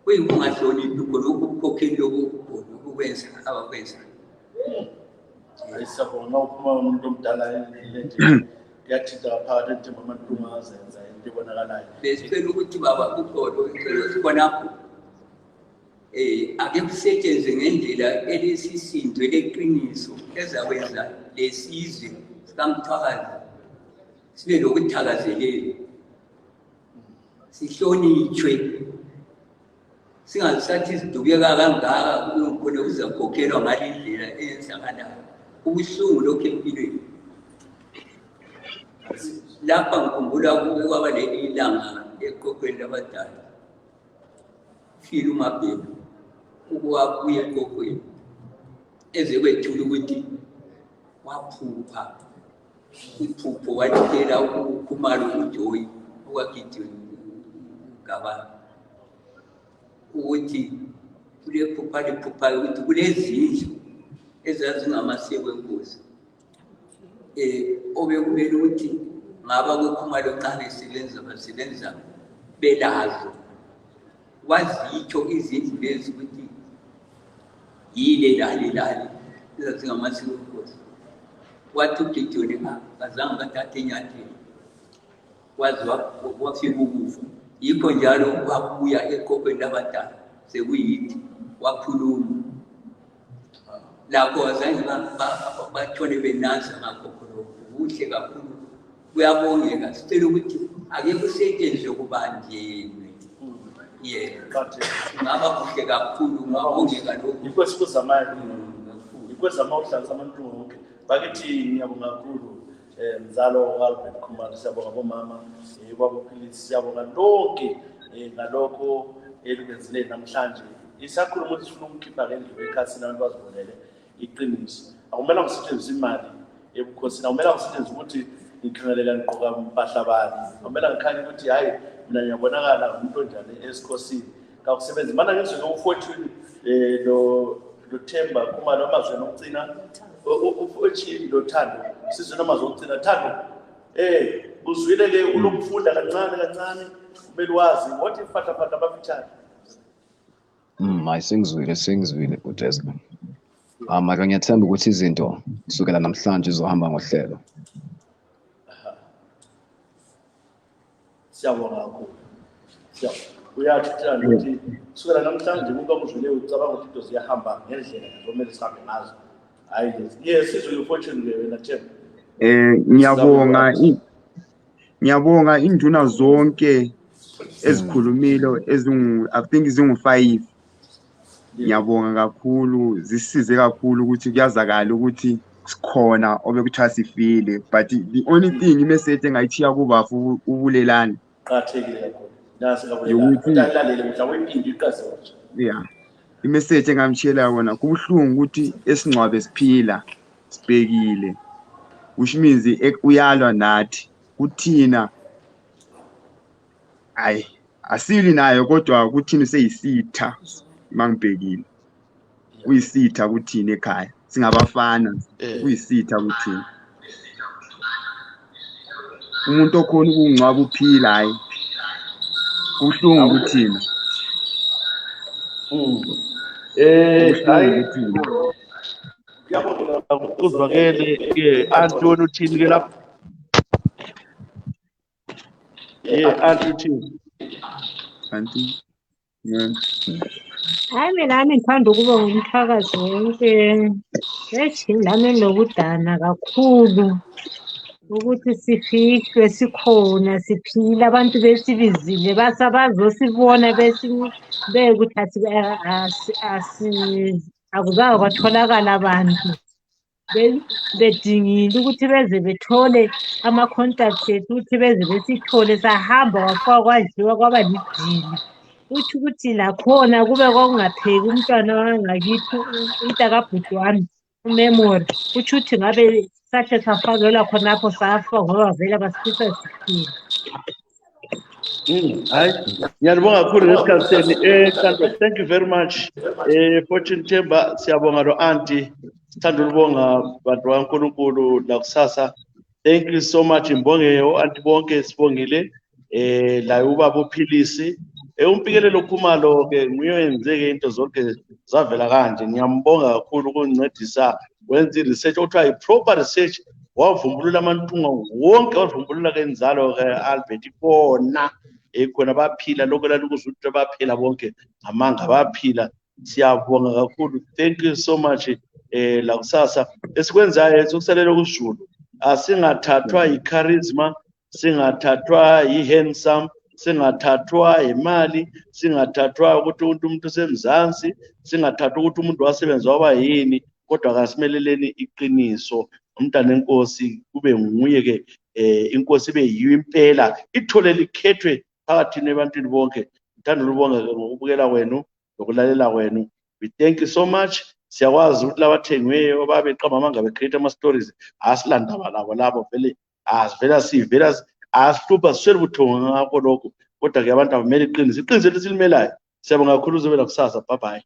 Kuyikungahloniphi khona ubukhokheli lobu ukwenza abakwenza.
Ayisabona uphuma umuntu omdala nje yathita phakathi njengoba AmaNtungwa azenza into ebonakalayo.
Besicela ukuthi baba ukholo ngicela ukuthi khonapho ake kusetshenzwe ngendlela elesisindo eleqiniso ezakwenza lesizwe sikamthwakazi sibe lokuthakazelela, sihlonitshwe, singasathi sidubeka kangaka khona kuzakhokhelwa ngale ndlela eyenzakalayo. Ubuhlungu lokhu empilweni. lapha ngikhumbula kwaba leli ilanga ekhokhweni labadala file uMabhelu ukuwabuya ekhokhweni eze kwethula ukuthi waphupha iphupho watshela uKhumalo uJoyi okwakithi ngaba ukuthi kule phupha ukuthi kulezindlu ezazingamaseko enkosi obekumele ukuthi ngaba kweKhumalo xa besebenza belazo wazitsho izindlu lezi ukuthi yile lali ezazingamaseko enkosi wathi uJoyi azange bathathe inyathelo wazi wafika ukufa yikho njalo wabuya ekhokhweni labadala sekuyithi wakhuluma lapho azange bathole benanza ngakho kuhle kakhulu kuyabongeka sicela ukuthi ake kusetshenziswe kubanjeni ngaba kuhle kakhulu ngabongeka lokho
ikwesizama ukuhlalisa AmaNtungwa wonke bakithi ngiyabonga kakhulu mzalo Albert Khumalos siyabonga bomama babophilisi siyabonga lonke ngalokho elikwenzile namhlanje isakhulumo ukuthi sifuna ukukhipha ngendlu ekhasini abantu bazibonele iqiniso akumele ngisetshenziswe imali ebukhosini akumele ngisetshenziswe ukuthi ngikhangelela ngiqoka impahla bani akumele ngikhanye ukuthi hayi mina ngiyabonakala ngumuntu onjani esikhosini kakusebenza mana ngizwe ngo-14 lo Themba Khumalo amazwe nokucina uFochi lo Thando sizwe namazwe okucina Thando uzwile ke ulokufunda kancane kumele wazi what ifatha abafitshane
hayi sengizwile uJessica maka ngiyathemba ukuthi izinto kusukela namhlanje zizohamba ngohlelo
siyabonga kakhulu uyathithana ukuthi kusukela namhlanje kuba kuzwile ucabanga ukuthi into ziyahamba ngendlela zomele sihambe ngazo hayi yes sizwe uFortune wena Themba
ngiyabonga induna zonke ezikhulumile I think zingu-5 ngiyabonga kakhulu zisize kakhulu ukuthi kuyazakala ukuthi sikhona obekuthiwa sifile but the only thing imessage engayithiya kubafu ubulelani
qhathekile kakhulu nasi ngabulalele mhlawumbe iqhaza
imessage engamtshela yona kubuhlungu ukuthi esingcwabe siphila sibhekile which means uyalwa nathi kuthina hayi asili nayo kodwa kuthina seyisitha mangibhekile uyisitha kuthina ekhaya singabafana uyisitha kuthina umuntu okhona ukungcwaba uphila hayi kuhlungu kuthina
hayi yabona uzwakele ke Antoni uthini ke lapha Antoni uthini
Hayi mina ngithanda ukuba ngumthakazi wonke lami nokudana kakhulu ukuthi sifihlwe sikhona siphila abantu besibizile basabazosibona bekuthi akuzange kwatholakala abantu bedingile ukuthi beze bethole ama-contacts ethu ukuthi beze besithole sahamba kwafika kwadliwa kwaba lidili uthi ukuthi lakhona kube kwakungapheki umntwana wangakithi intakabhuti wami umemory uthi ukuthi ngabe sahle safakelwa khonapho safa ngoba vele basifisa siphila
hayi ngiyabonga kakhulu ngesikhathini thank you very much Fortune Themba siyabonga lo auntie sithanda ukubonga bantu kaNkulunkulu la kusasa thank you so much imbonge auntie bonke sibongile la ubaba uphilisi umpikelelo Khumalo ke nguyenze into zonke zavela kanje ngiyambonga kakhulu ukuncedisa wenza research othiwa i-proper research wavumbulula AmaNtungwa wonke wavumbulula ke inzalo ke Albert ikhona ekhona baphila lokho lalukuzwa ukuthi baphila bonke amanga baphila siyabonga kakhulu thank you so much la kusasa esikwenzayo sokusalela kusizulu asingathathwa icharisma singathathwa ihandsome singathathwa imali singathathwa ukuthi umuntu semzansi singathathwa ukuthi umuntu wasebenza waba yini kodwa akasimeleleni iqiniso umntana enkosi kube nguye ke inkosi ibe yiyo impela ithole likhethwe phakathi nebantwini bonke. Ngithanda ukubonga ngokubukela kwenu lokulalela kwenu. We thank you so much. Siyakwazi ukuthi labathengiweyo babeqamba amanga becreate ama stories asilandaba labo labo vele asivela sivela asihlupha siswele buthongo ngakho lokho, kodwa ke abantu abamele iqiniso lesimelayo. Siyabonga kakhulu uzobela kusasa. Bye bye.